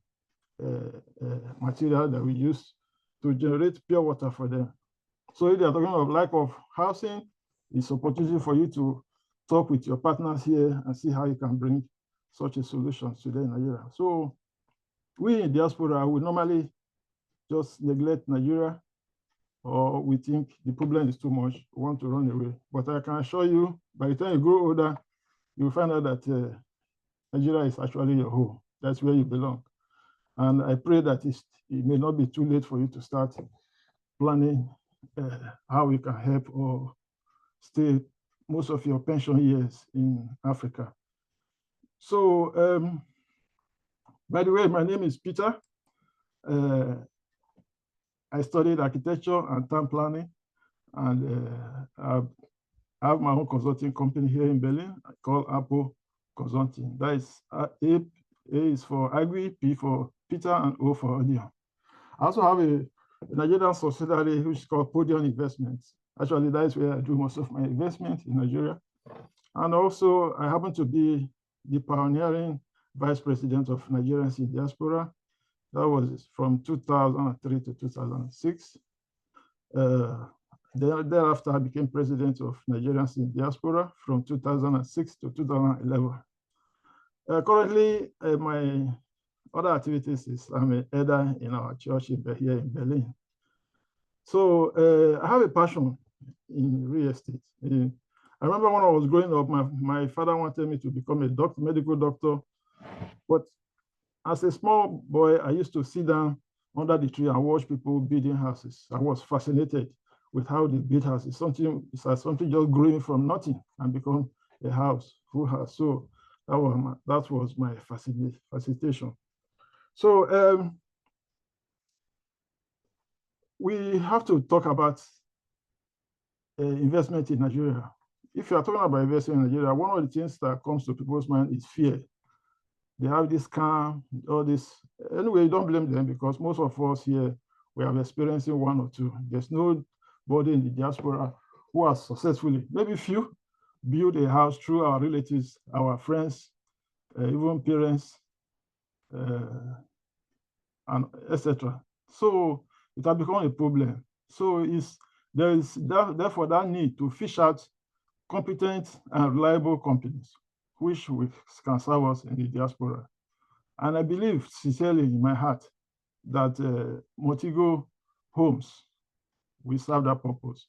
material that we use to generate pure water for them. So if they are talking of lack of housing, it's an opportunity for you to talk with your partners here and see how you can bring such a solution to them in Nigeria. So we in diaspora, we normally just neglect Nigeria, or we think the problem is too much, we want to run away. But I can assure you, by the time you grow older, you'll find out that Nigeria is actually your home. That's where you belong. And I pray that it may not be too late for you to start planning how you can help or stay most of your pension years in Africa. So, by the way, my name is Peter. I studied architecture and town planning, and I have my own consulting company here in Berlin called Apple Consulting. That is A is for Agri, P for Peter, and O for Onion. I also have a Nigerian subsidiary which is called Podium Investments. Actually, that is where I do most of my investment in Nigeria. And also, I happen to be the pioneering vice president of Nigerians in Diaspora. That was from 2003 to 2006. Thereafter, I became president of Nigerians in Diaspora from 2006 to 2011. Currently, my other activities is I'm an elder in our church here in Berlin. So I have a passion in real estate. I remember when I was growing up, my father wanted me to become a medical doctor. But as a small boy, I used to sit down under the tree and watch people building houses. I was fascinated with how they build houses. It's like something just growing from nothing and become a house, full house. So that was my fascination. So we have to talk about investment in Nigeria. If you are talking about investment in Nigeria, one of the things that comes to people's mind is fear. They have this scam, all this. Anyway, don't blame them because most of us here, we are experiencing one or two. There's nobody in the diaspora who has successfully, maybe few, built a house through our relatives, our friends, even parents, and etc. So it has become a problem. So there is therefore that need to fish out competent and reliable companies, which can serve us in the diaspora. And I believe sincerely in my heart that Montego Homes will serve that purpose.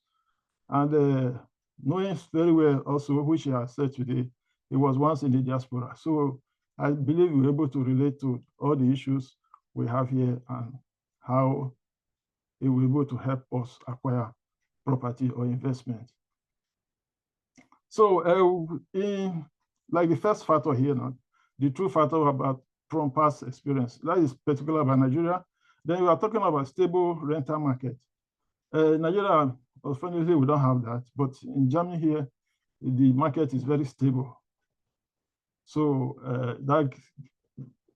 And knowing very well also, which I said today, it was once in the diaspora. So I believe we're able to relate to all the issues we have here and how it will be able to help us acquire property or investment. So in like the first factor here now, the true factor about from past experience, that is particular about Nigeria. Then we are talking about stable rental market. Nigeria, unfortunately, we don't have that, but in Germany here, the market is very stable. So that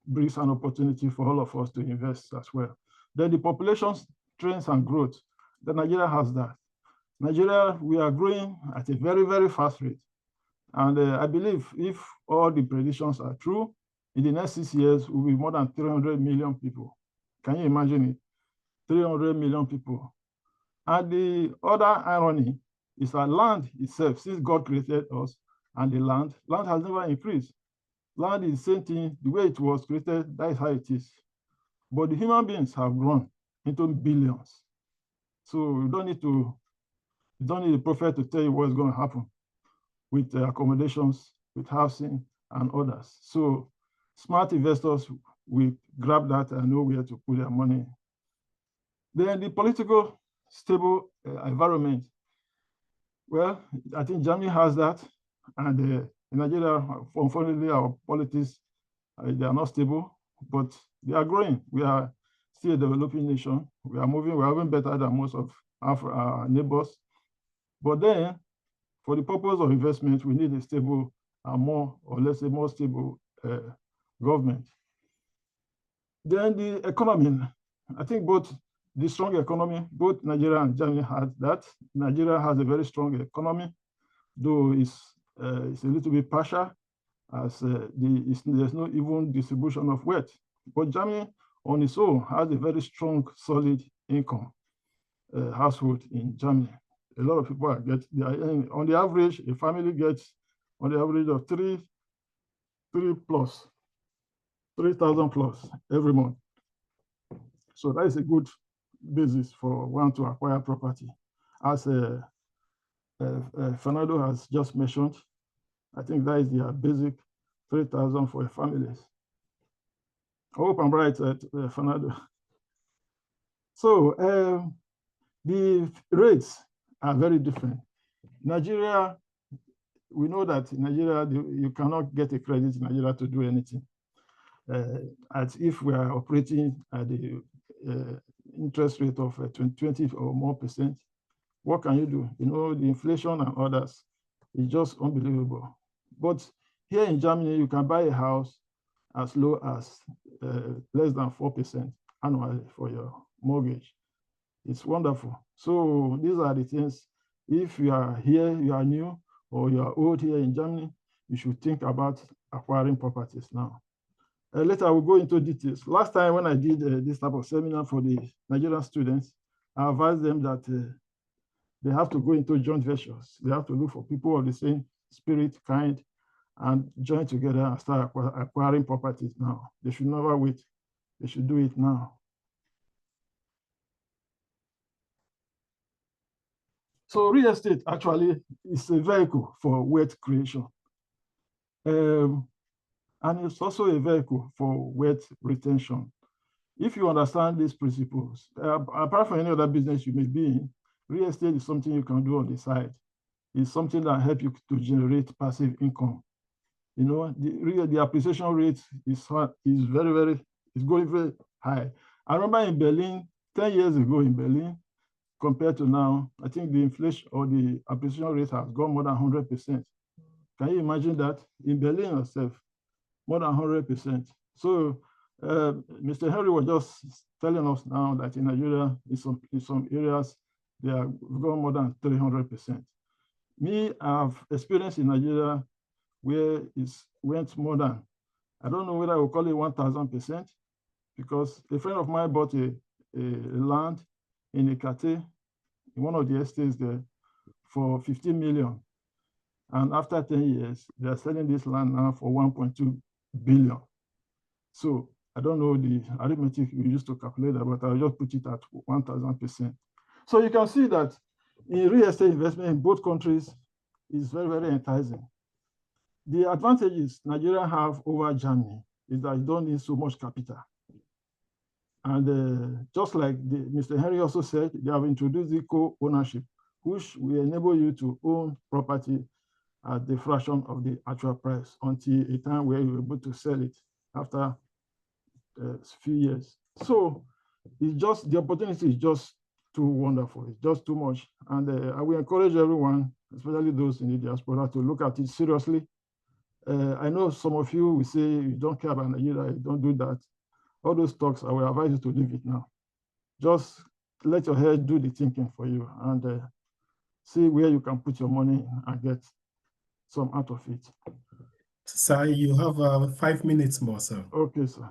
brings an opportunity for all of us to invest as well. Then the population trends and growth, that Nigeria has that. Nigeria, we are growing at a very, very fast rate. And I believe if all the predictions are true, in the next 6 years, we'll be more than 300 million people. Can you imagine it? 300 million people. And the other irony is that land itself, since God created us and the land has never increased. Land is the same thing, the way it was created, that is how it is. But the human beings have grown into billions. So you don't need the prophet to tell you what's going to happen with accommodations, with housing, and others. So smart investors will grab that and know where to put their money. Then the political stable environment. Well, I think Germany has that, and in Nigeria, unfortunately, our politics, they are not stable, but they are growing. We are still a developing nation. We are even better than most of our neighbors. But then, for the purpose of investment, we need a stable and more stable government. Then the economy, I think both the strong economy, both Nigeria and Germany had that. Nigeria has a very strong economy, though it's a little bit partial, as there's no even distribution of wealth. But Germany on its own has a very strong, solid income household in Germany. A lot of people on the average, a family gets on the average of 3,000 plus every month. So that is a good basis for one to acquire property. As Fernando has just mentioned, I think that is their basic 3,000 for families. I hope I'm right, Fernando. So the rates are very different. Nigeria, we know that in Nigeria, you cannot get a credit in Nigeria to do anything. As if we are operating at the interest rate of 20 or more %. What can you do? You know, the inflation and others is just unbelievable. But here in Germany, you can buy a house as low as less than 4% annually for your mortgage. It's wonderful. So these are the things. If you are here, you are new, or you are old here in Germany, you should think about acquiring properties now. Later, I will go into details. Last time when I did this type of seminar for the Nigerian students, I advised them that they have to go into joint ventures. They have to look for people of the same spirit, kind, and join together and start acquiring properties now. They should never wait. They should do it now. So real estate actually is a vehicle for wealth creation. And it's also a vehicle for wealth retention. If you understand these principles, apart from any other business you may be in, real estate is something you can do on the side. It's something that helps you to generate passive income. You know, the appreciation rate is going very high. I remember in Berlin, 10 years ago in Berlin, compared to now, I think the inflation or the appreciation rate has gone more than 100%. Can you imagine that? In Berlin itself, more than 100%. So Mr. Henry was just telling us now that in Nigeria, in some areas, they have gone more than 300%. Me, I've experienced in Nigeria where it went more than, I don't know whether I will call it 1,000%, because a friend of mine bought a land in Ekate, in one of the estates there, for 15 million. And after 10 years, they are selling this land now for 1.2 billion. So I don't know the arithmetic we used to calculate that, but I'll just put it at 1,000%. So you can see that in real estate investment in both countries is very, very enticing. The advantages Nigeria have over Germany is that you don't need so much capital. And just like Mr. Henry also said, they have introduced the co-ownership, which will enable you to own property at the fraction of the actual price until a time where you're able to sell it after a few years. So it's just, the opportunity is just too wonderful. It's just too much. And I will encourage everyone, especially those in the diaspora, to look at it seriously. I know some of you will say you don't care about Nigeria, you don't do that. All those talks, I will advise you to leave it now. Just let your head do the thinking for you and see where you can put your money and get some out of it. Sir, you have 5 minutes more, sir. Okay, sir.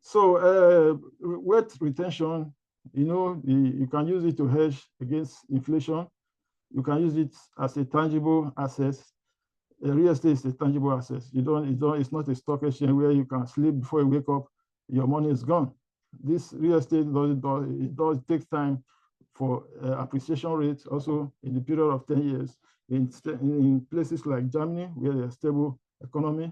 So wealth retention, you know, you can use it to hedge against inflation. You can use it as a tangible asset. Real estate is a tangible asset. It's not a stock exchange where you can sleep before you wake up, your money is gone. This real estate does take time for appreciation rates also in the period of 10 years. In places like Germany, where there's stable economy.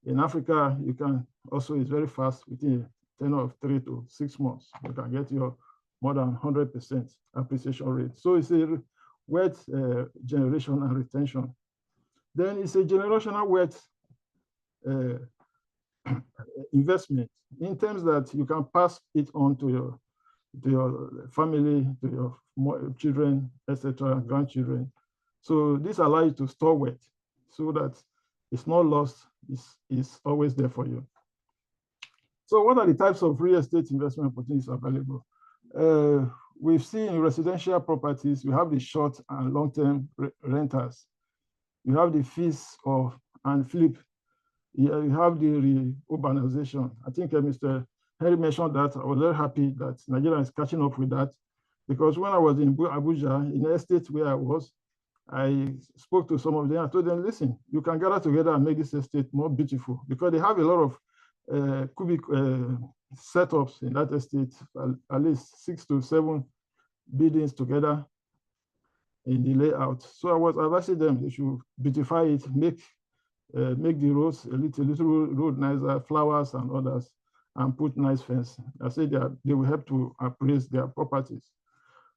In Africa, you can also, it's very fast, within a tenure of 3 to 6 months, you can get your more than 100% appreciation rate. So it's a wealth generation and retention. Then it's a generational wealth investment in terms that you can pass it on to your family, to your children, etc., grandchildren. So this allows you to store wealth so that it's not lost, it's always there for you. So what are the types of real estate investment opportunities available? We've seen residential properties, we have the short and long-term renters. You have the fees and flip. You have the re-urbanization. I think Mr. Henry mentioned that. I was very happy that Nigeria is catching up with that, because when I was in Abuja, in the estate where I was, I spoke to some of them. I told them, listen, you can gather together and make this estate more beautiful, because they have a lot of cubic setups in that estate, at least 6 to 7 buildings together in the layout. So I was advising them they should beautify it, make the roads a little road nicer, flowers and others, and put nice fence. I said that they will help to appraise their properties.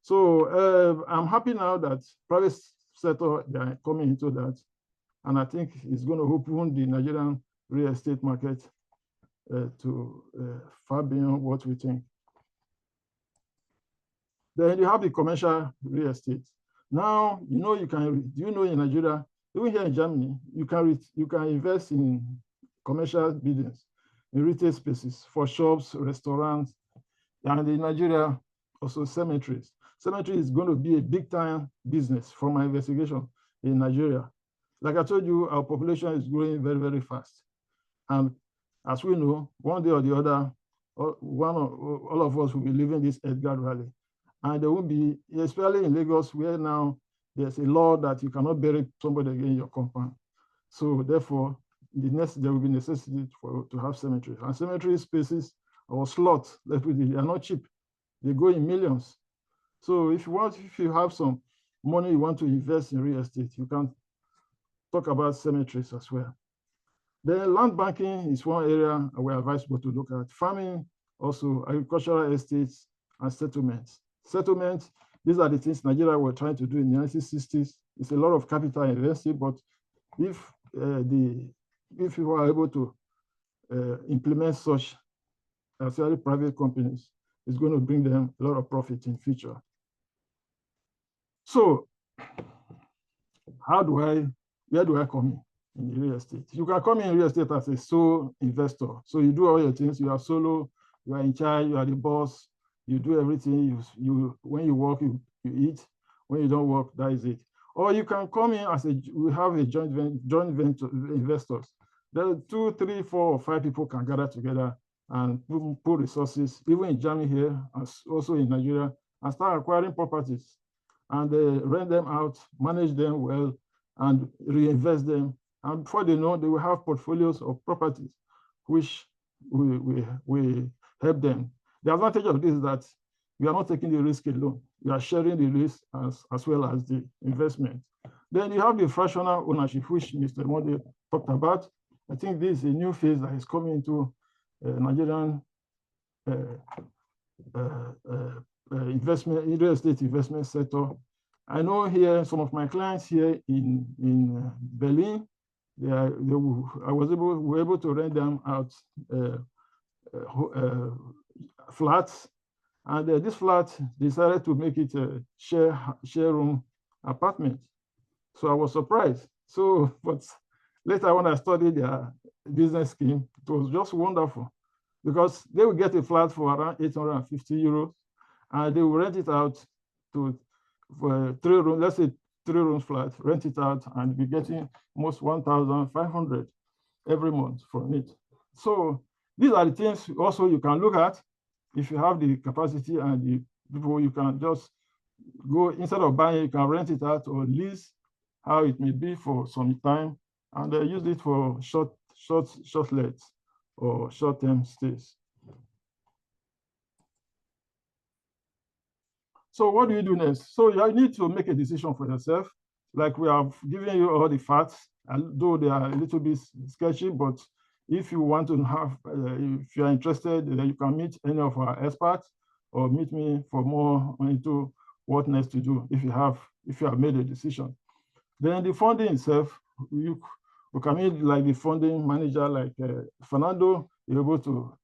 So I'm happy now that private sector, they are coming into that, and I think it's going to open the Nigerian real estate market to far beyond what we think. Then you have the commercial real estate. Now, you know, in Nigeria, even here in Germany, you can invest in commercial buildings, in retail spaces for shops, restaurants, and in Nigeria, also cemeteries. Cemetery is going to be a big time business from my investigation in Nigeria. Like I told you, our population is growing very, very fast. And as we know, one day or the other, all of us will be leaving this Edgar Valley. And there will be, especially in Lagos, where now there's a law that you cannot bury somebody again in your compound. So therefore, there will be necessity to have cemeteries. And cemetery spaces or slots, they are not cheap. They go in millions. So if you have some money you want to invest in real estate, you can talk about cemeteries as well. Then land banking is one area we are advisable to look at. Farming, also agricultural estates and settlements. Settlements, these are the things Nigeria were trying to do in the 1960s. It's a lot of capital invested, but if you are able to implement such, especially private companies, it's going to bring them a lot of profit in future. So where do I come in real estate? You can come in real estate as a sole investor. So you do all your things, you are solo, you are in charge, you are the boss, you do everything. When you work, you eat. When you don't work, that is it. Or you can come in as we have a joint venture investors. There are 2, 3, 4, or 5 people can gather together and put resources, even in Germany here, as also in Nigeria, and start acquiring properties and rent them out, manage them well, and reinvest them. And before they know, they will have portfolios of properties, which we help them. The advantage of this is that we are not taking the risk alone. We are sharing the risk as well as the investment. Then you have the fractional ownership, which Mr. Monde talked about. I think this is a new phase that is coming into Nigerian investment, real estate investment sector. I know here some of my clients here in Berlin, we were able to rent them out flats, and this flat decided to make it a share room apartment. So I was surprised. So, but later when I studied their business scheme, it was just wonderful, because they will get a flat for around 850 euros, and they will rent it out for 3 rooms, let's say 3 rooms flat, rent it out, and be getting almost 1,500 every month from it. So these are the things also you can look at. If you have the capacity and the people, you can just go, instead of buying, you can rent it out or lease, how it may be for some time, and use it for short lets or short-term stays. So what do you do next? So you need to make a decision for yourself. Like we have given you all the facts, although they are a little bit sketchy, but if you want to have, if you are interested, you can meet any of our experts or meet me for more into what next to do if you have made a decision. Then the funding itself, you can meet like the funding manager, like Fernando, you're able to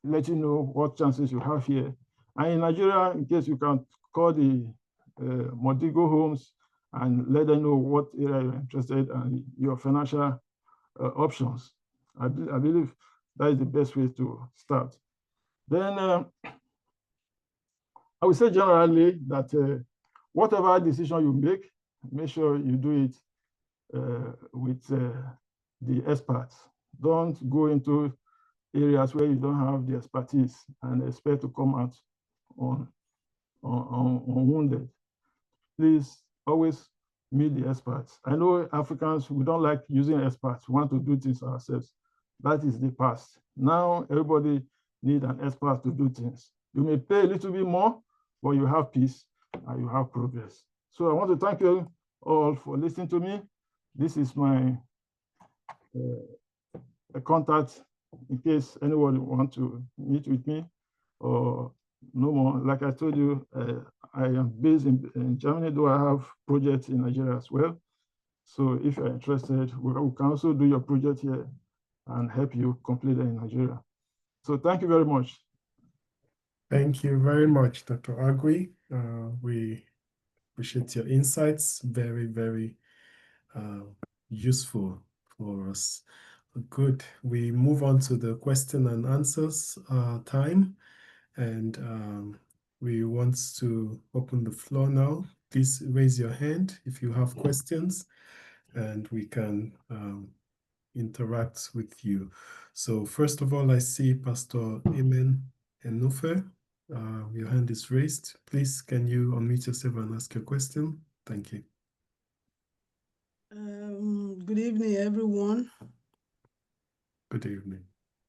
let you know what chances you have here. And in Nigeria, in case you can call the Montego Homes and let them know what area you're interested in and your financial options. I believe that is the best way to start. Then I would say generally that whatever decision you make sure you do it with the experts. Don't go into areas where you don't have the expertise and expect to come out unwounded. Please always meet the experts. I know Africans, we don't like using experts. We want to do things ourselves. That is the past. Now everybody needs an expert to do things. You may pay a little bit more, but you have peace and you have progress. So I want to thank you all for listening to me. This is my contact in case anyone wants to meet with me or no more. Like I told you, I am based in Germany, though I have projects in Nigeria as well. So if you're interested, we can also do your project here and help you complete it in Nigeria. So thank you very much. Thank you very much, Dr. Agui. We appreciate your insights. Very, very useful for us. Good. We move on to the question and answers time. And we want to open the floor now. Please raise your hand if you have questions, and we can interact with you. So first of all, I see Pastor Amen Enufe. Your hand is raised. Please, can you unmute yourself and ask your question? Thank you. Good evening, everyone. Good evening.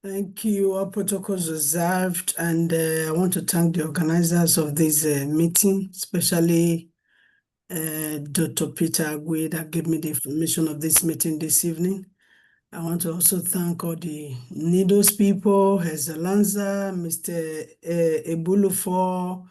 Thank you. All protocols observed, and I want to thank the organizers of this meeting, especially Dr. Peter Agwe that gave me the information of this meeting this evening. I want to also thank all the NIDO's people, Hezelanza, Mr. Ebulufo,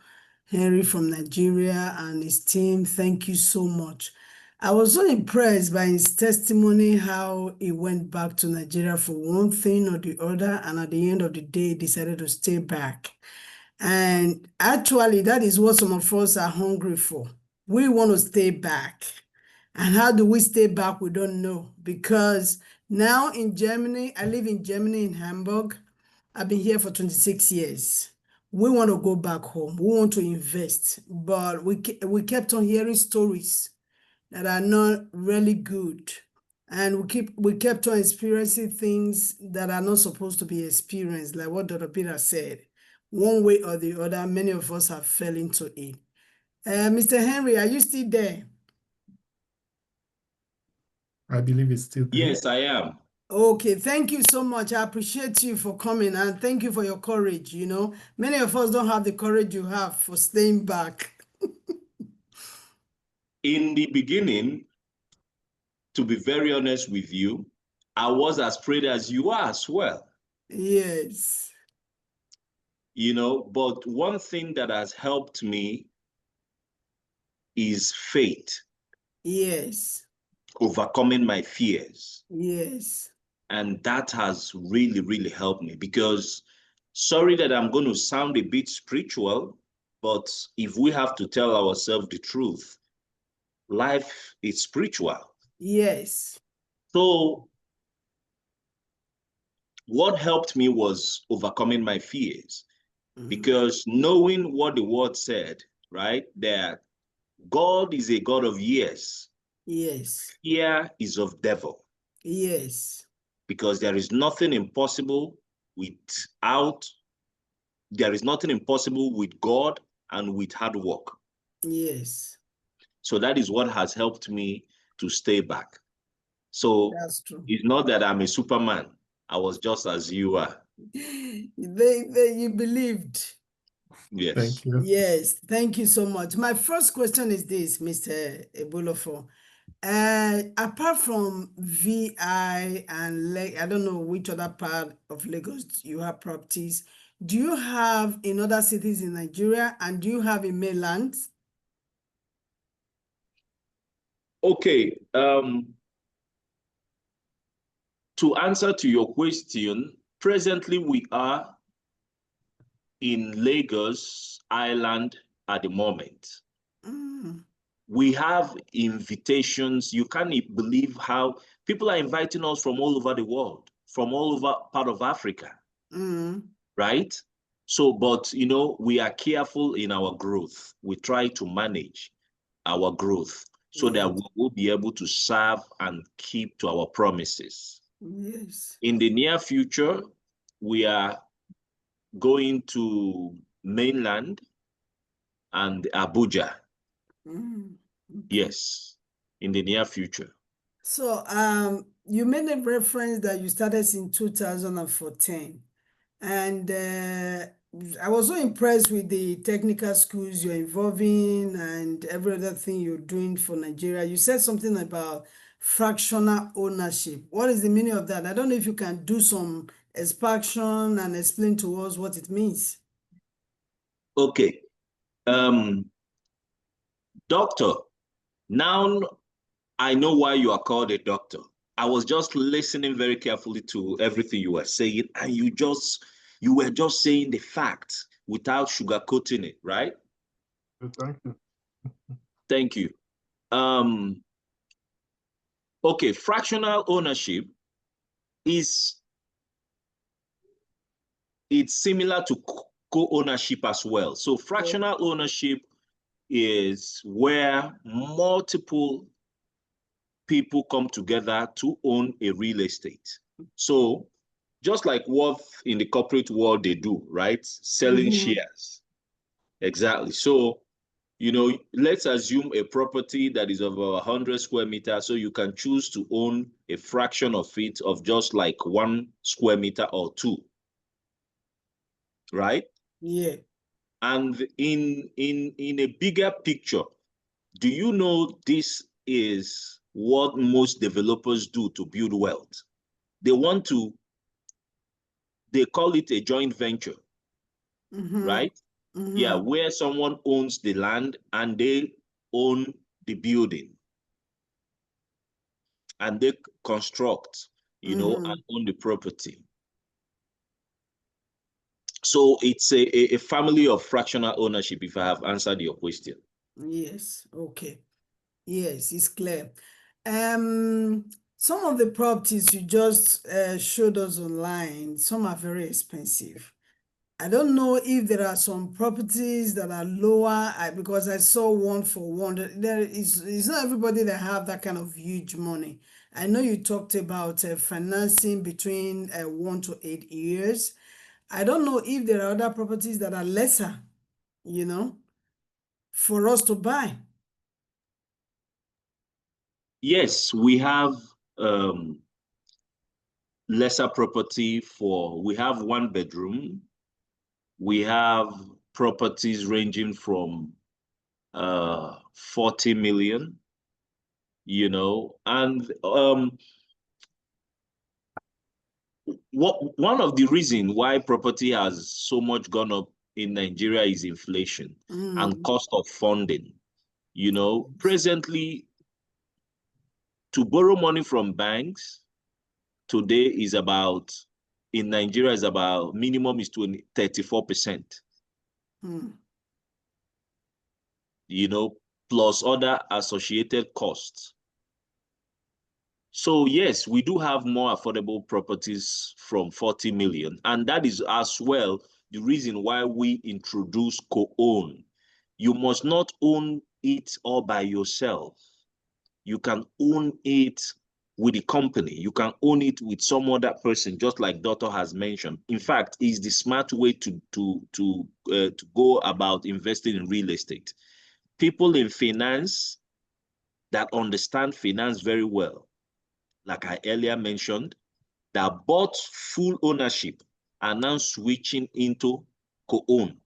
Henry from Nigeria, and his team. Thank you so much. I was so impressed by his testimony, how he went back to Nigeria for one thing or the other, and at the end of the day, he decided to stay back. And actually, that is what some of us are hungry for. We want to stay back. And how do we stay back? We don't know. Because now in Germany, I live in Germany, in Hamburg. I've been here for 26 years. We want to go back home. We want to invest. But we kept on hearing stories that are not really good. And we kept on experiencing things that are not supposed to be experienced, like what Dr. Peter said. One way or the other, many of us have fell into it. Mr. Henry, are you still there? I believe it's still there. Yes, I am. Okay, thank you so much. I appreciate you for coming, and thank you for your courage. You know, many of us don't have the courage you have for staying back. In the beginning, to be very honest with you, I was as afraid as you are as well. Yes. You know, but one thing that has helped me is faith. Yes. Overcoming my fears. Yes. And that has really, really helped me, because sorry that I'm going to sound a bit spiritual, but if we have to tell ourselves the truth, life is spiritual. Yes. So what helped me was overcoming my fears, because knowing what the word said, right, that God is a God of years. Yes. Fear is of devil. Yes. Because there is nothing impossible with God and with hard work. Yes. So that is what has helped me to stay back. So that's true. It's not that I'm a Superman. I was just as you are. You believed. Yes. Thank you. Yes, thank you so much. My first question is this, Mr. Ebulofo. Apart from VI and I don't know which other part of Lagos you have properties, do you have in other cities in Nigeria, and do you have in mainland? Okay. To answer to your question, presently we are in Lagos Island at the moment. We have invitations. You can't believe how people are inviting us from all over the world, from all over part of Africa, right? So, but you know, we are careful in our growth. We try to manage our growth so that we will be able to serve and keep to our promises. Yes. In the near future, we are going to mainland and Abuja. Okay. Yes, in the near future. So you made a reference that you started in 2014, and I was so impressed with the technical schools you're involving and every other thing you're doing for Nigeria. You said something about fractional ownership. What is the meaning of that? I don't know if you can do some expansion and explain to us what it means. Okay. Doctor, now I know why you are called a doctor. I was just listening very carefully to everything you were saying, and you were just saying the facts without sugarcoating it, right? Thank you. Thank you. Okay, fractional ownership it's similar to co-ownership as well. So fractional ownership is where multiple people come together to own a real estate. So just like what in the corporate world they do, right? Selling shares. Exactly. So, you know, let's assume a property that is of 100 square meters. So you can choose to own a fraction of it of just like 1 square meter or 2. Right? Yeah. And in a bigger picture, do you know this is what most developers do to build wealth? They call it a joint venture, right? Yeah, where someone owns the land and they own the building. And they construct, you know, and own the property. So it's a family of fractional ownership, if I have answered your question. Yes, okay. Yes, it's clear. Some of the properties you just showed us online, some are very expensive. I don't know if there are some properties that are lower, because I saw one for one. It's not everybody that have that kind of huge money. I know you talked about financing between 1 to 8 years. I don't know if there are other properties that are lesser, you know, for us to buy. Yes, we have lesser property we have 1 bedroom. We have properties ranging from 40 million, you know, and one of the reasons why property has so much gone up in Nigeria is inflation and cost of funding. You know, presently, to borrow money from banks today is about, in Nigeria, is about minimum is 34%. You know, plus other associated costs. So yes, we do have more affordable properties from 40 million. And that is as well the reason why we introduce co-own. You must not own it all by yourself. You can own it with the company. You can own it with some other person, just like Doctor has mentioned. In fact, it's the smart way to go about investing in real estate. People in finance that understand finance very well, like I earlier mentioned, that bought full ownership are now switching into co-own.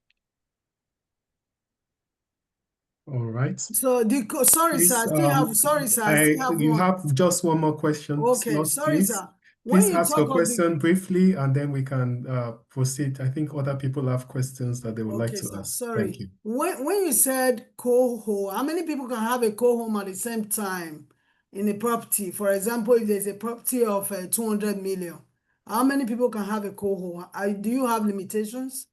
All right. So sorry, Please, sir, I still have, sorry, sir, I still have you one. have just one more question. Okay, Slot, sorry, please. sir. When Please you ask talk your of question briefly, and then we can proceed. I think other people have questions that they would like to sir, ask. sorry. Thank you. When you said co-home, how many people can have a co-home at the same time in a property? For example, if there's a property of 200 million, how many people can have a co-home? Do you have limitations?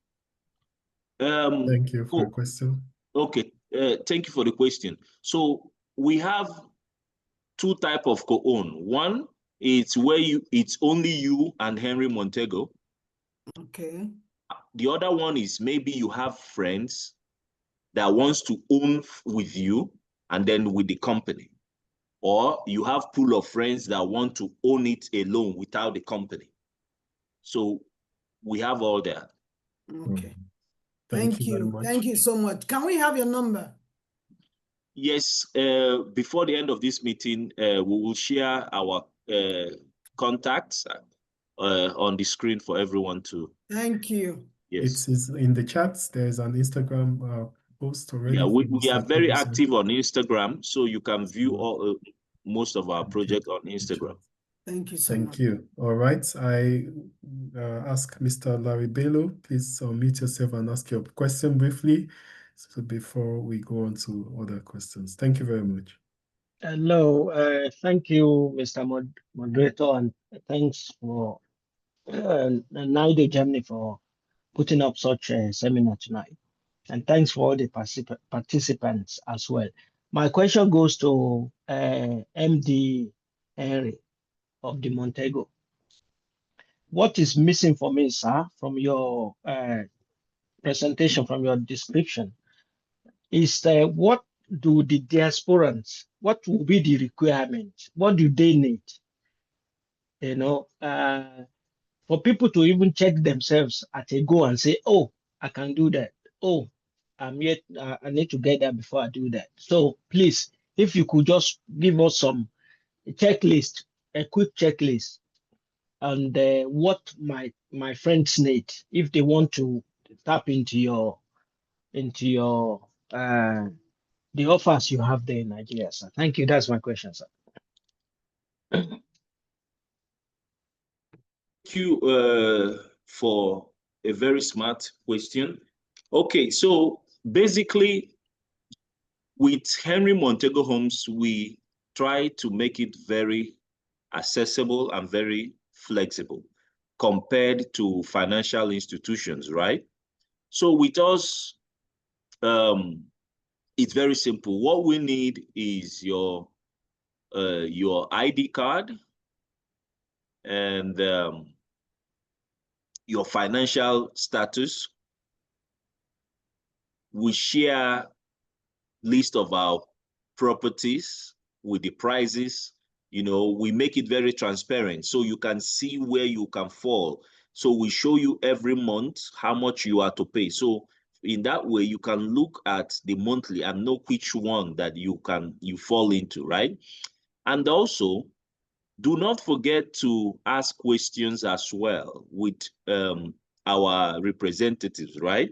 Thank you for your question. Okay, thank you for the question. So we have 2 types of co-own. One is where it's only you and Henry Montego. Okay. The other one is maybe you have friends that wants to own with you and then with the company. Or you have pool of friends that want to own it alone without the company. So we have all that. Okay. Thank you very much. Thank you so much. Can we have your number? Yes, before the end of this meeting, we will share our contacts on the screen for everyone to. Thank you. Yes. It's in the chats. There's an Instagram post already. Yeah, we are very active on Instagram, so you can view all most of our project on Instagram. Thank you so much. Thank you. All right. I ask Mr. Larry Bello, please unmute yourself and ask your question briefly. So before we go on to other questions. Thank you very much. Hello. Thank you, Mr. Moderator, and thanks for NIDO-Germany for putting up such a seminar tonight. And thanks for all the participants as well. My question goes to MD Henry of the Montego. What is missing for me, sir, from your presentation, from your description, is what do the diasporans, what will be the requirement? What do they need? You know, for people to even check themselves at a go and say, oh, I can do that. Oh, I need to get that before I do that. So please, if you could just give us some checklist, a quick checklist, and what my friends need if they want to tap into your the offers you have there in Nigeria, sir. Thank you. That's my question, sir. Thank you for a very smart question. Okay, so basically, with Henry Montego Homes, we try to make it very accessible and very flexible compared to financial institutions, right? So with us, it's very simple. What we need is your ID card and your financial status. We share list of our properties with the prices. You know, we make it very transparent so you can see where you can fall. So we show you every month how much you are to pay. So in that way, you can look at the monthly and know which one that you fall into, right? And also, do not forget to ask questions as well with our representatives, right?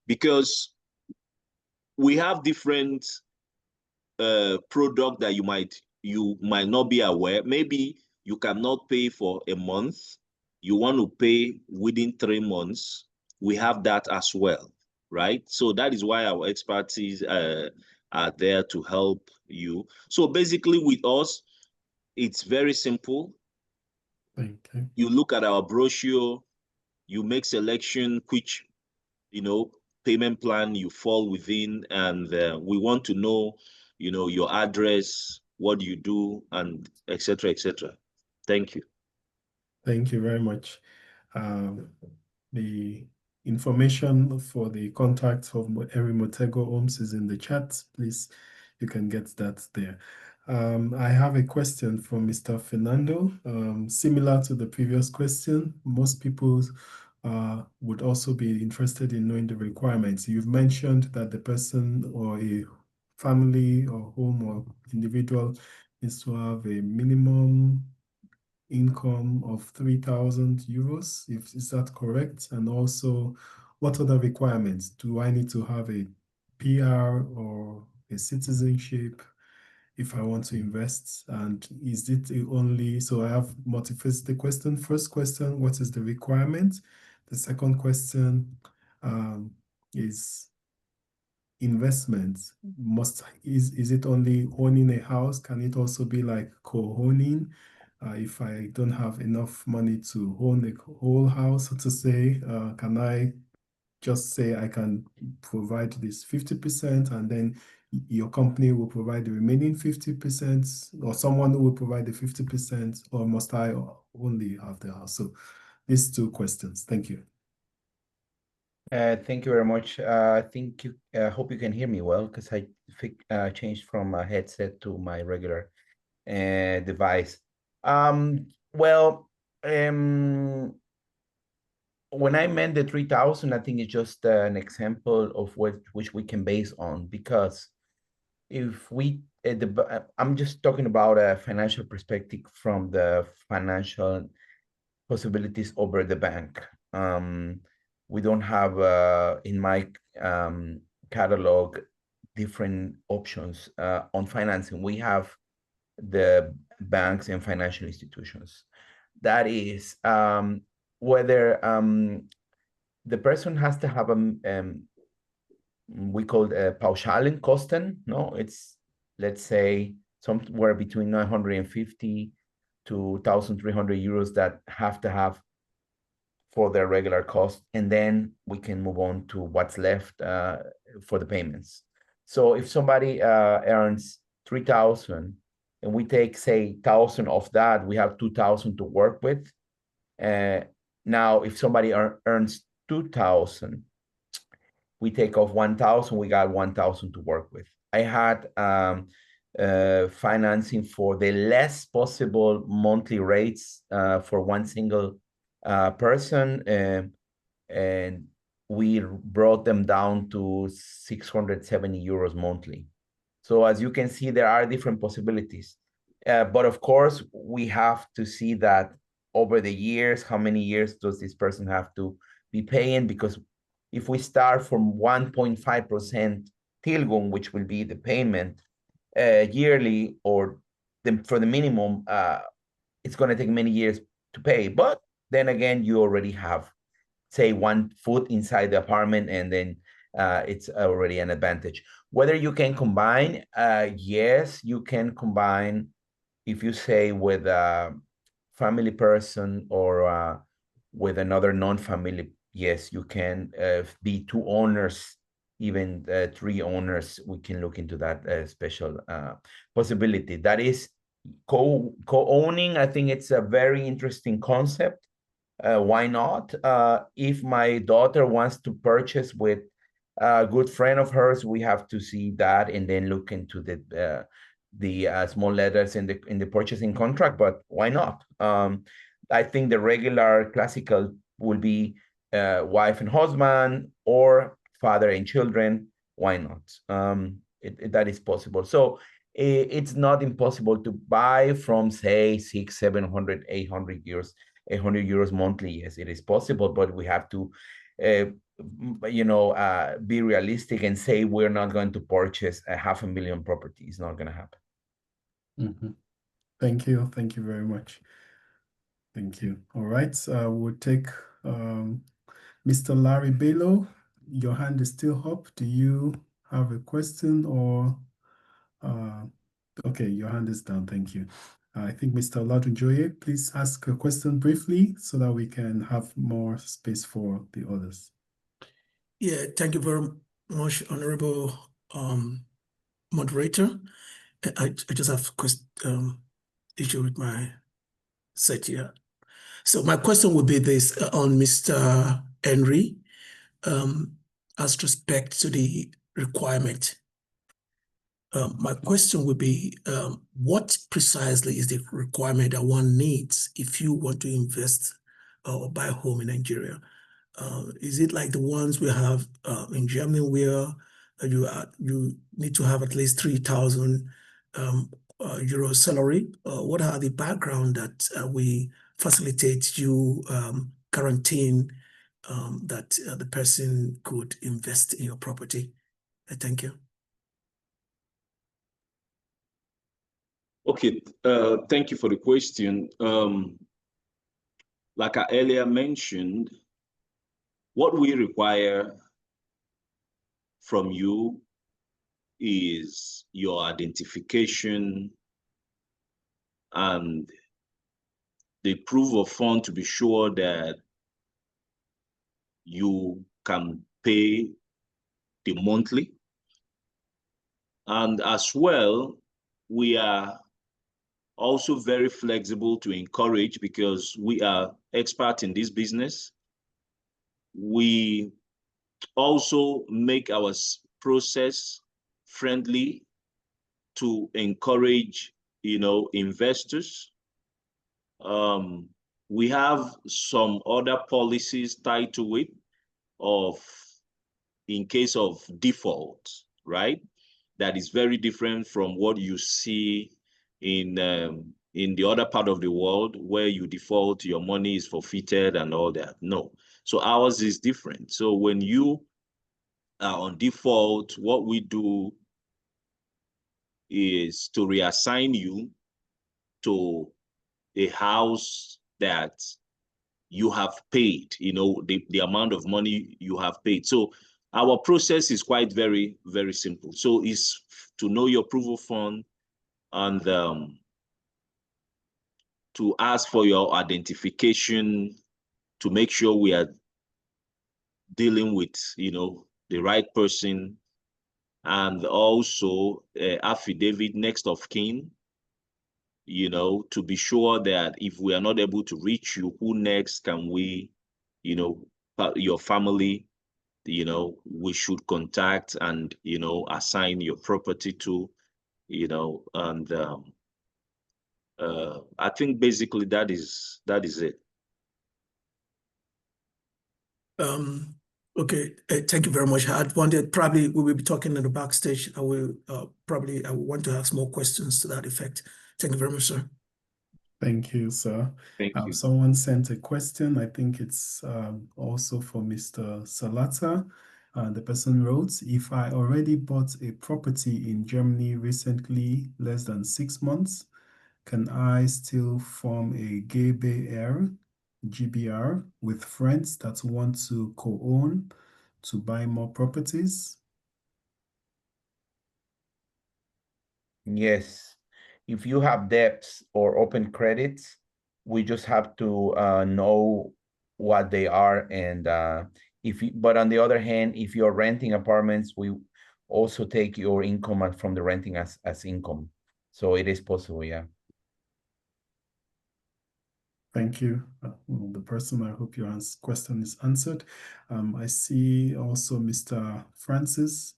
Because we have different product that you might not be aware. Maybe you cannot pay for a month. You want to pay within 3 months. We have that as well, right? So that is why our expertise are there to help you. So basically with us, it's very simple. Thank you. You look at our brochure, you make selection which, payment plan you fall within, and we want to know, your address, what you do, and et cetera, et cetera. Thank you. Thank you very much. The information for the contact of Henry Montego Homes is in the chat. Please, you can get that there. I have a question from Mr. Fernando. Similar to the previous question, most people would also be interested in knowing the requirements. You've mentioned that the person or a family or home or individual needs to have a minimum income of 3,000 euros. Is that correct? And also, what other requirements? Do I need to have a PR or a citizenship if I want to invest? And is it only, so I have multifaceted question. First question, what is the requirement? The second question is investment. Is it only owning a house? Can it also be like co-owning? If I don't have enough money to own a whole house, so to say, can I just say I can provide this 50% and then your company will provide the remaining 50%, or someone who will provide the 50%, or must I only have the house? So these two questions. Thank you. Thank you very much. I think you hope you can hear me well, because I changed from a headset to my regular device. When I meant the 3,000, I think it's just an example of which we can base on, because if we, I'm just talking about a financial perspective from the financial possibilities over the bank. We don't have, in my catalog, different options on financing. We have the banks and financial institutions. That is whether the person has to have we call it Pauschalen-Kosten. No, it's, let's say, somewhere between 950 to 1,300 euros that have to have for their regular cost, and then we can move on to what's left for the payments. So if somebody earns 3,000 and we take, say, 1,000 of that, we have 2,000 to work with. Now, if somebody earns 2,000, we take off 1,000, we got 1,000 to work with. I had financing for the less possible monthly rates for one single person, and we brought them down to 670 euros monthly. So as you can see, there are different possibilities. But of course, we have to see that over the years, how many years does this person have to be paying? Because if we start from 1.5% Tilgung, which will be the payment yearly, or for the minimum, it's going to take many years to pay. But then again, you already have, say, 1 foot inside the apartment, and then it's already an advantage. Whether you can combine, yes, you can combine. If you say with a family person or with another non-family, yes, you can be 2 owners, even 3 owners. We can look into that special possibility. That is co-owning. I think it's a very interesting concept. Why not? If my daughter wants to purchase with a good friend of hers, we have to see that and then look into the small letters in the purchasing contract. But why not? I think the regular classical will be wife and husband, or father and children. Why not? That is possible. So it's not impossible to buy from, say, 600, 700, 800 euros. 800 euros monthly. Yes, it is possible, but we have to be realistic and say we're not going to purchase 500,000 property. It's not going to happen. Mm-hmm. Thank you very much. Thank you. All right, we'll take Mr. Larry Bello. Your hand is still up. Do you have a question, or okay, your hand is down. Thank you. I think Mr. Oladunjoye, please ask a question briefly so that we can have more space for the others. Yeah, thank you very much, Honorable Moderator. I just have issue with my set here. So my question would be this on Mr. Henry, as respect to the requirement. My question would be, what precisely is the requirement that one needs if you want to invest or buy a home in Nigeria? Is it like the ones we have in Germany, where you need to have at least 3,000 euro salary? What are the background that we facilitate you guaranteeing that the person could invest in your property? Thank you. Okay, thank you for the question. Like I earlier mentioned, what we require from you is your identification and the proof of fund to be sure that you can pay the monthly. And as well, we are also very flexible to encourage, because we are experts in this business. We also make our process friendly to encourage, investors. We have some other policies tied to it in case of default, right? That is very different from what you see in the other part of the world, where you default, your money is forfeited and all that. No. So ours is different. So when you are on default, what we do is to reassign you to a house that you have paid, the amount of money you have paid. So our process is quite very, very simple. So it's to know your proof of fund, and to ask for your identification to make sure we are dealing with, the right person, and also affidavit next of kin, to be sure that if we are not able to reach you, who next can we, your family, we should contact and, assign your property to, and I think basically that is it. Okay, thank you very much. I wanted, probably we will be talking in the backstage. I will I want to ask more questions to that effect. Thank you very much, sir. Thank you, sir. Thank you. Someone sent a question. I think it's also for Mr. Salata. The person wrote, if I already bought a property in Germany recently, less than 6 months, can I still form a GBR with friends that want to co-own to buy more properties? Yes. If you have debts or open credits, we just have to know what they are. And but on the other hand, if you're renting apartments, we also take your income from the renting as income. So it is possible, yeah. Thank you. The person, I hope your question is answered. I see also Mr. Francis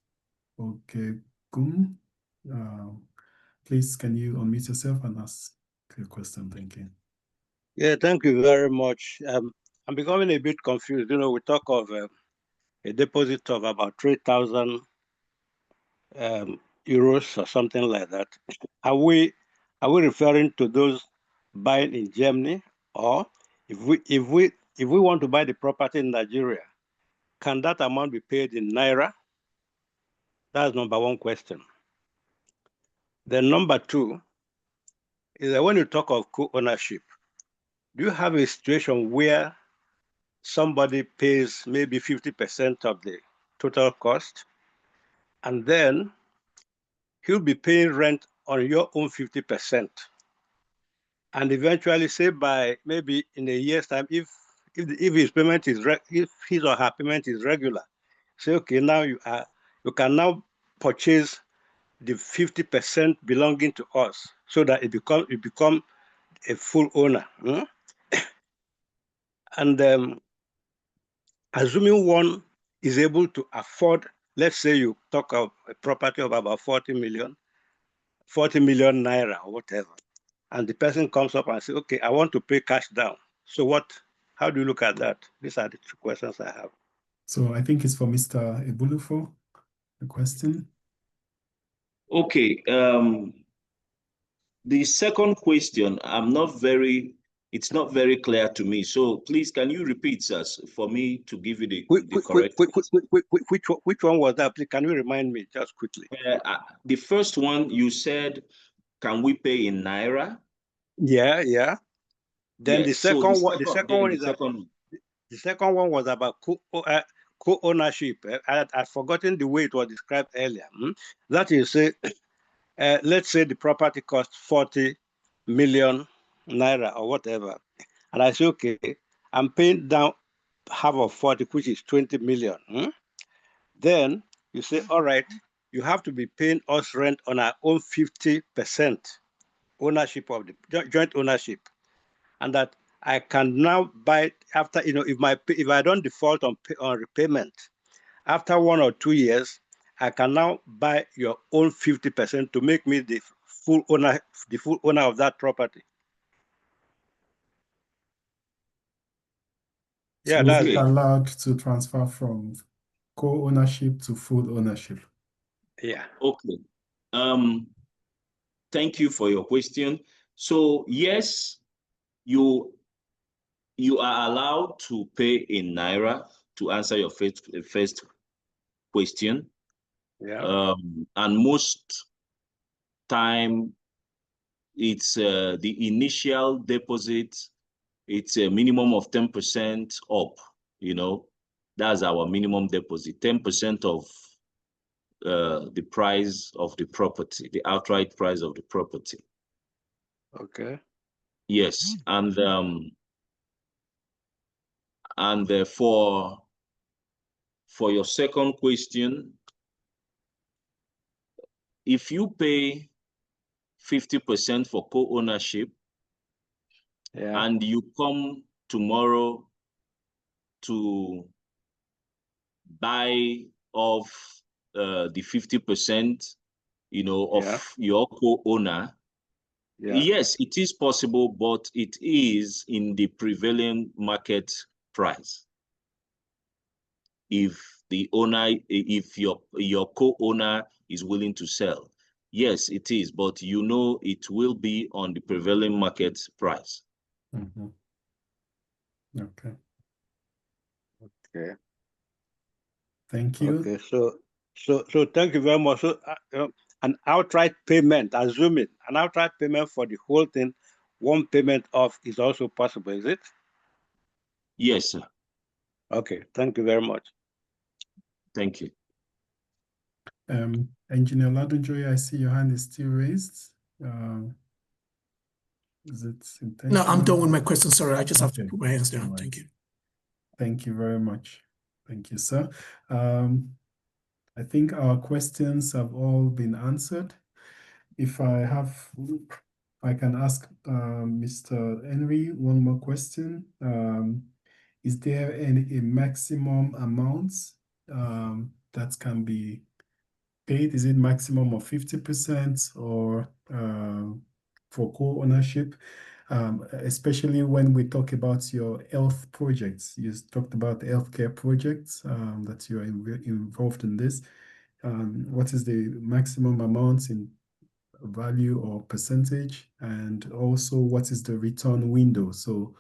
Okegum. Please, can you unmute yourself and ask your question? Thank you. Yeah, thank you very much. I'm becoming a bit confused. We talk of a deposit of about 3,000 euros or something like that. Are we referring to those buying in Germany, or if we want to buy the property in Nigeria, can that amount be paid in Naira? That's number one question. Then number two is that when you talk of co-ownership, do you have a situation where somebody pays maybe 50% of the total cost, and then he'll be paying rent on your own 50%? And eventually, say by maybe in a year's time, if his payment is if his or her payment is regular, say, okay, now you can now purchase the 50% belonging to us, so that it become a full owner. And assuming one is able to afford, let's say you talk of a property of about 40 million Naira or whatever, and the person comes up and says, okay, I want to pay cash down. So how do you look at that? These are the two questions I have. So I think it's for Mr. Ebulufo, the question. Okay. The second question, it's not very clear to me. So please, can you repeat us for me to give you the correct? Which one was that? Please, can you remind me just quickly? The first one you said, can we pay in Naira? Yeah. Then the second one was about co-ownership. I'd forgotten the way it was described earlier. That is, let's say the property costs 40 million Naira or whatever. And I say, okay, I'm paying down half of 40, which is 20 million. Then you say, all right, you have to be paying us rent on our own 50% ownership of the joint ownership. And that I can now buy after, if I don't default on repayment, after 1 or 2 years, I can now buy your own 50% to make me the full owner of that property. Yeah, so that's it. Allowed to transfer from co-ownership to full ownership. Yeah. Okay. Thank you for your question. So yes, you are allowed to pay in Naira, to answer your first question. Yeah. And most time, it's the initial deposit. It's a minimum of 10% up. That's our minimum deposit. 10% of the price of the property, the outright price of the property. Okay. Yes, and And for your second question, if you pay 50% for co-ownership, and you come tomorrow to buy off the 50%, of your co-owner, yes, it is possible, but it is in the prevailing market price. If your co-owner is willing to sell, yes, it is, but it will be on the prevailing market price. Mm-hmm. Okay. Okay. Thank you. Okay, so thank you very much. So an outright payment, assuming an outright payment for the whole thing, one payment off is also possible, is it? Yes, sir. Okay, thank you very much. Thank you. Engineer Ladunjoy, I see your hand is still raised. Is it intentional? No, I'm done with my question. Sorry, I just have to Okay. put my hands down. Right. Thank you. Thank you very much. Thank you, sir. I think our questions have all been answered. If I can ask Mr. Henry one more question. Is there a maximum amount that can be paid? Is it maximum of 50% or for co-ownership? Especially when we talk about your health projects. You talked about healthcare projects that you are involved in this. What is the maximum amount in value or percentage? And also, what is the return window? So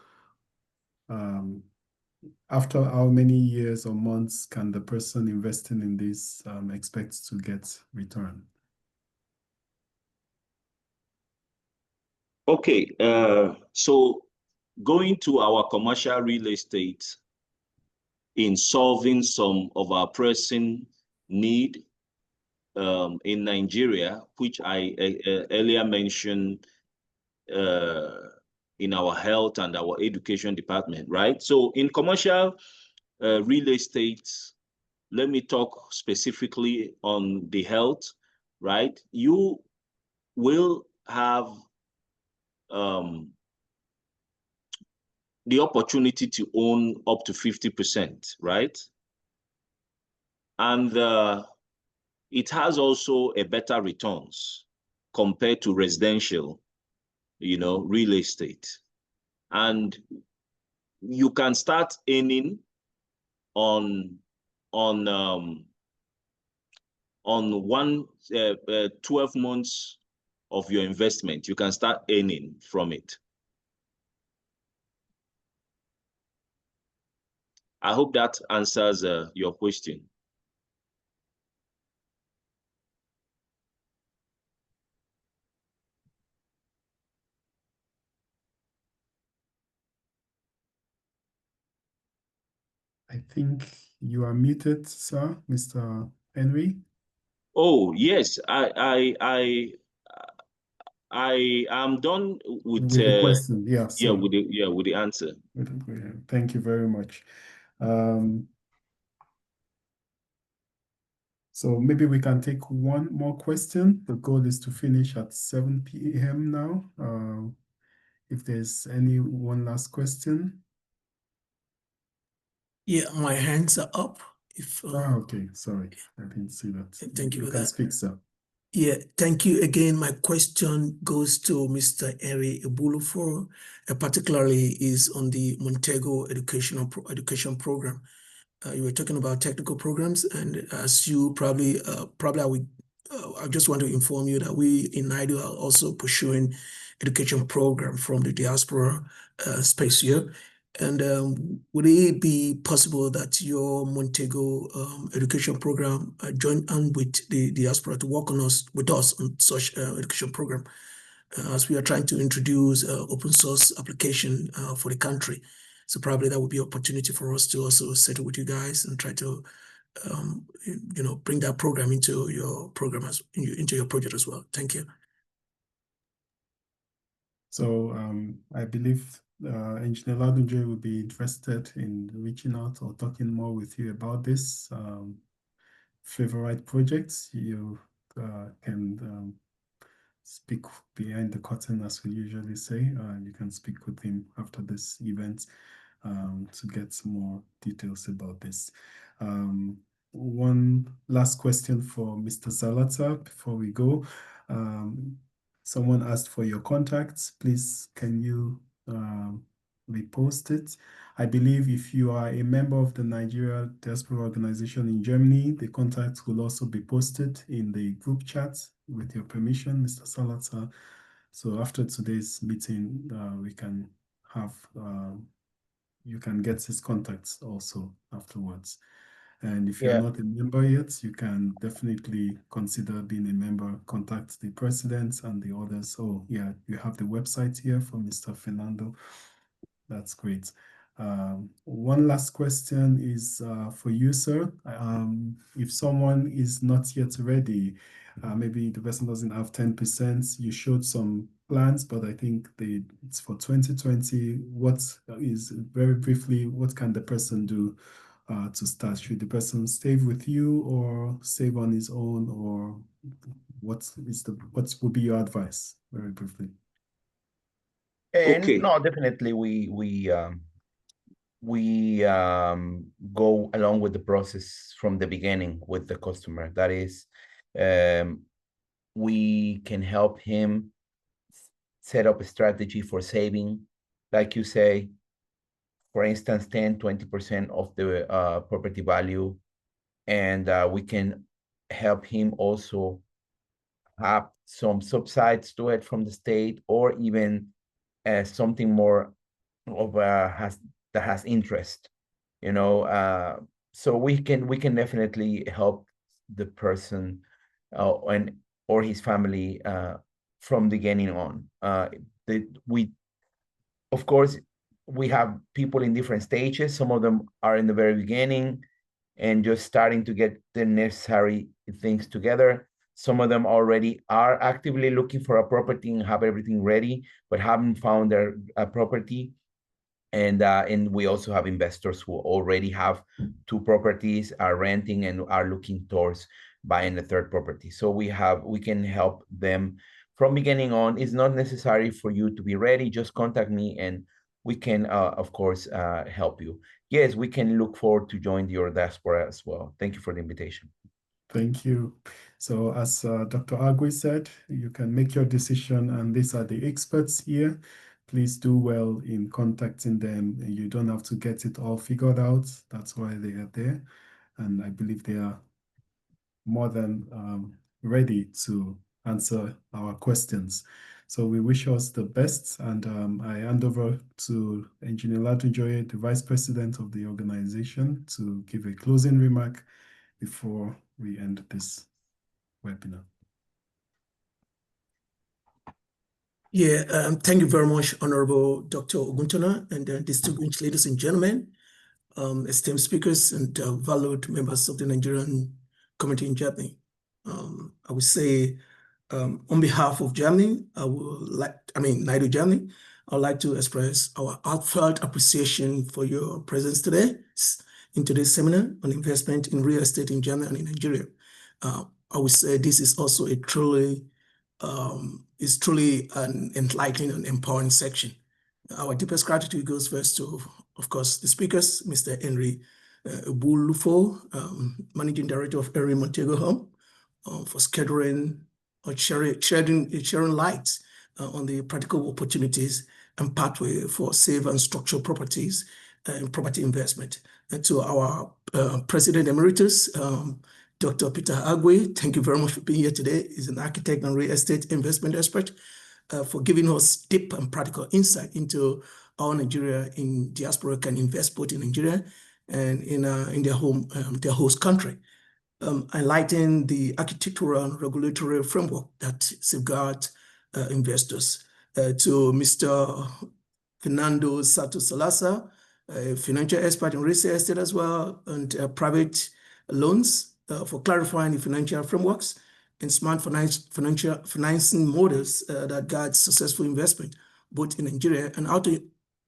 after how many years or months can the person investing in this expect to get return? Okay, so going to our commercial real estate in solving some of our pressing need in Nigeria, which I earlier mentioned in our health and our education department, right? So in commercial real estate, let me talk specifically on the health, right? You will have the opportunity to own up to 50%, right? And it has also a better returns compared to residential, real estate. And you can start earning on 12 months of your investment. You can start earning from it. I hope that answers your question. I think you are muted, sir, Mr. Henry. Oh, yes, I am done with the question. Yeah, yeah, with the answer. Thank you very much. So maybe we can take one more question. The goal is to finish at 7 p.m. now. If there's any one last question. Yeah, my hands are up. Okay, sorry, I didn't see that. Thank you You for can that. speak, sir. Yeah, thank you again. My question goes to Mr. Henry Ebulufo, particularly is on the Montego education program. You were talking about technical programs, and as you probably I just want to inform you that we in NIDO are also pursuing education program from the diaspora space here. And would it be possible that your Montego education program join on with the diaspora to work with us on such education program, as we are trying to introduce open source application for the country? So probably that would be an opportunity for us to also settle with you guys and try to bring that program into your program into your project as well. Thank you. So I believe Engineer Ladunje will be interested in reaching out or talking more with you about this favorite projects. You can speak behind the curtain, as we usually say. You can speak with him after this event to get some more details about this. One last question for Mr. Zalata before we go. Someone asked for your contacts. Please, can you repost it? I believe if you are a member of the Nigeria Diaspora Organization in Germany, the contacts will also be posted in the group chat with your permission, Mr. Salata. So after today's meeting, we can have, you can get his contacts also afterwards. And if you're not a member yet, you can definitely consider being a member, contact the president and the others. Oh yeah, you have the website here for Mr. Fernando. That's great. One last question is for you, sir. If someone is not yet ready, maybe the person doesn't have 10%, you showed some plans, but I think it's for 2020. What is, very briefly, what can the person do to start? Should the person stay with you or save on his own, or what would be your advice, very briefly? Okay. No, definitely we go along with the process from the beginning with the customer. That is, we can help him set up a strategy for saving, like you say, for instance, 10-20% of the property value, and we can help him also have some subsides to it from the state, or even something more of that has interest, you know. So we can definitely help the person or his family from the beginning on. Of course, we have people in different stages. Some of them are in the very beginning and just starting to get the necessary things together. Some of them already are actively looking for a property and have everything ready, but haven't found their property. And we also have investors who already have 2 properties, are renting, and are looking towards buying the 3rd property. So we can help them from beginning on. It's not necessary for you to be ready. Just contact me and we can, of course, help you. Yes, we can look forward to join your diaspora as well. Thank you for the invitation. Thank you. So as Dr. Agui said, you can make your decision, and these are the experts here. Please do well in contacting them. You don't have to get it all figured out. That's why they are there. And I believe they are more than ready to answer our questions. So we wish us the best, and I hand over to Engineer Ladunjoye, the Vice President of the organization, to give a closing remark before we end this webinar. Yeah, thank you very much, Honorable Dr. Oguntona, and distinguished ladies and gentlemen, esteemed speakers, and valued members of the Nigerian community in Germany. I would say, on behalf of Germany, NIDO-Germany, I would like to express our heartfelt appreciation for your presence today in today's seminar on investment in real estate in Germany and in Nigeria. I would say this is also truly an enlightening and empowering section. Our deepest gratitude goes first to, of course, the speakers, Mr. Henry Bulufo, Managing Director of RE-Montego Home, for scheduling or sharing light on the practical opportunities and pathway for safe and structured properties and property investment. And to our President Emeritus, Dr. Peter Agwe, thank you very much for being here today. He's an architect and real estate investment expert, for giving us deep and practical insight into how Nigeria in diaspora can invest both in Nigeria and in their home, their host country. Enlighten the architectural and regulatory framework that safeguard investors. To Mr. Fernando Santos Salazar, a financial expert in real estate as well, and private loans, for clarifying the financial frameworks and smart financing models that guide successful investment, both in Nigeria and how to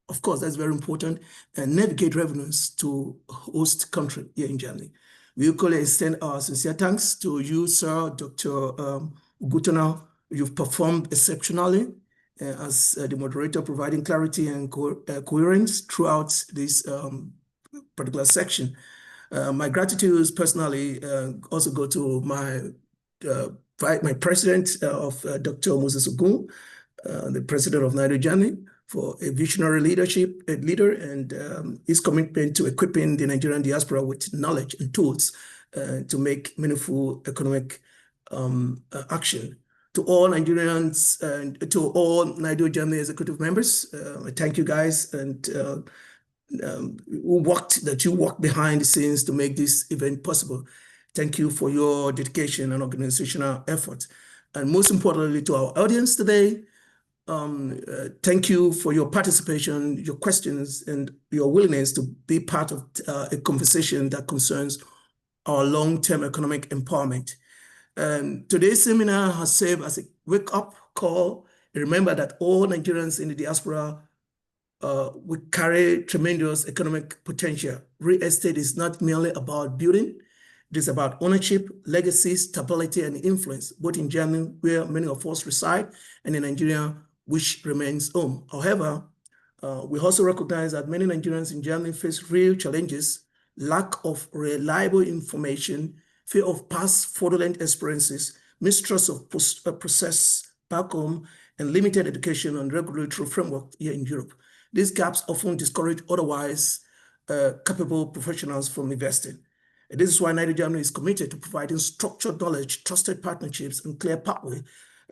of course, that's very important, and navigate revenues to host country here in Germany. We equally extend our sincere thanks to you, sir, Dr. Ogutona. You've performed exceptionally as the moderator, providing clarity and coherence throughout this particular section. My gratitude personally also go to my president of Dr. Moses Ogun, the president of NIDO-Germany, for a visionary leader and his commitment to equipping the Nigerian diaspora with knowledge and tools to make meaningful economic action. To all Nigerians and to all NIDO-Germany executive members, I thank you guys and you worked behind the scenes to make this event possible. Thank you for your dedication and organizational efforts. And most importantly, to our audience today, thank you for your participation, your questions, and your willingness to be part of a conversation that concerns our long-term economic empowerment. Today's seminar has served as a wake-up call. Remember that all Nigerians in the diaspora we carry tremendous economic potential. Real estate is not merely about building. It is about ownership, legacy, stability, and influence, both in Germany, where many of us reside, and in Nigeria, which remains home. However, we also recognize that many Nigerians in Germany face real challenges: lack of reliable information, fear of past fraudulent experiences, mistrust of process back home, and limited education and regulatory framework here in Europe. These gaps often discourage otherwise capable professionals from investing. And this is why NIDO-Germany is committed to providing structured knowledge, trusted partnerships, and clear pathway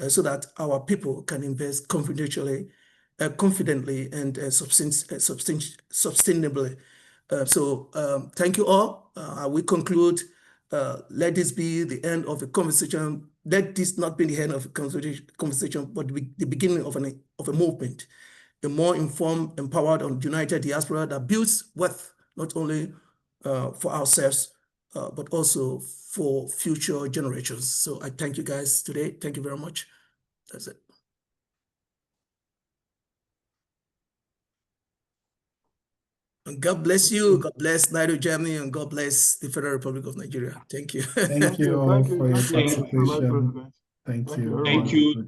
so that our people can invest confidently and sustainably. Thank you all. We conclude. Let this be the end of the conversation. Let this not be the end of a conversation, but the beginning of a movement, a more informed, empowered, and united diaspora that builds wealth not only for ourselves, but also for future generations. So I thank you guys today. Thank you very much. That's it. And God bless you. God bless NIDO-Germany, and God bless the Federal Republic of Nigeria. Thank you. Thank you all for your participation. Thank you. Thank you.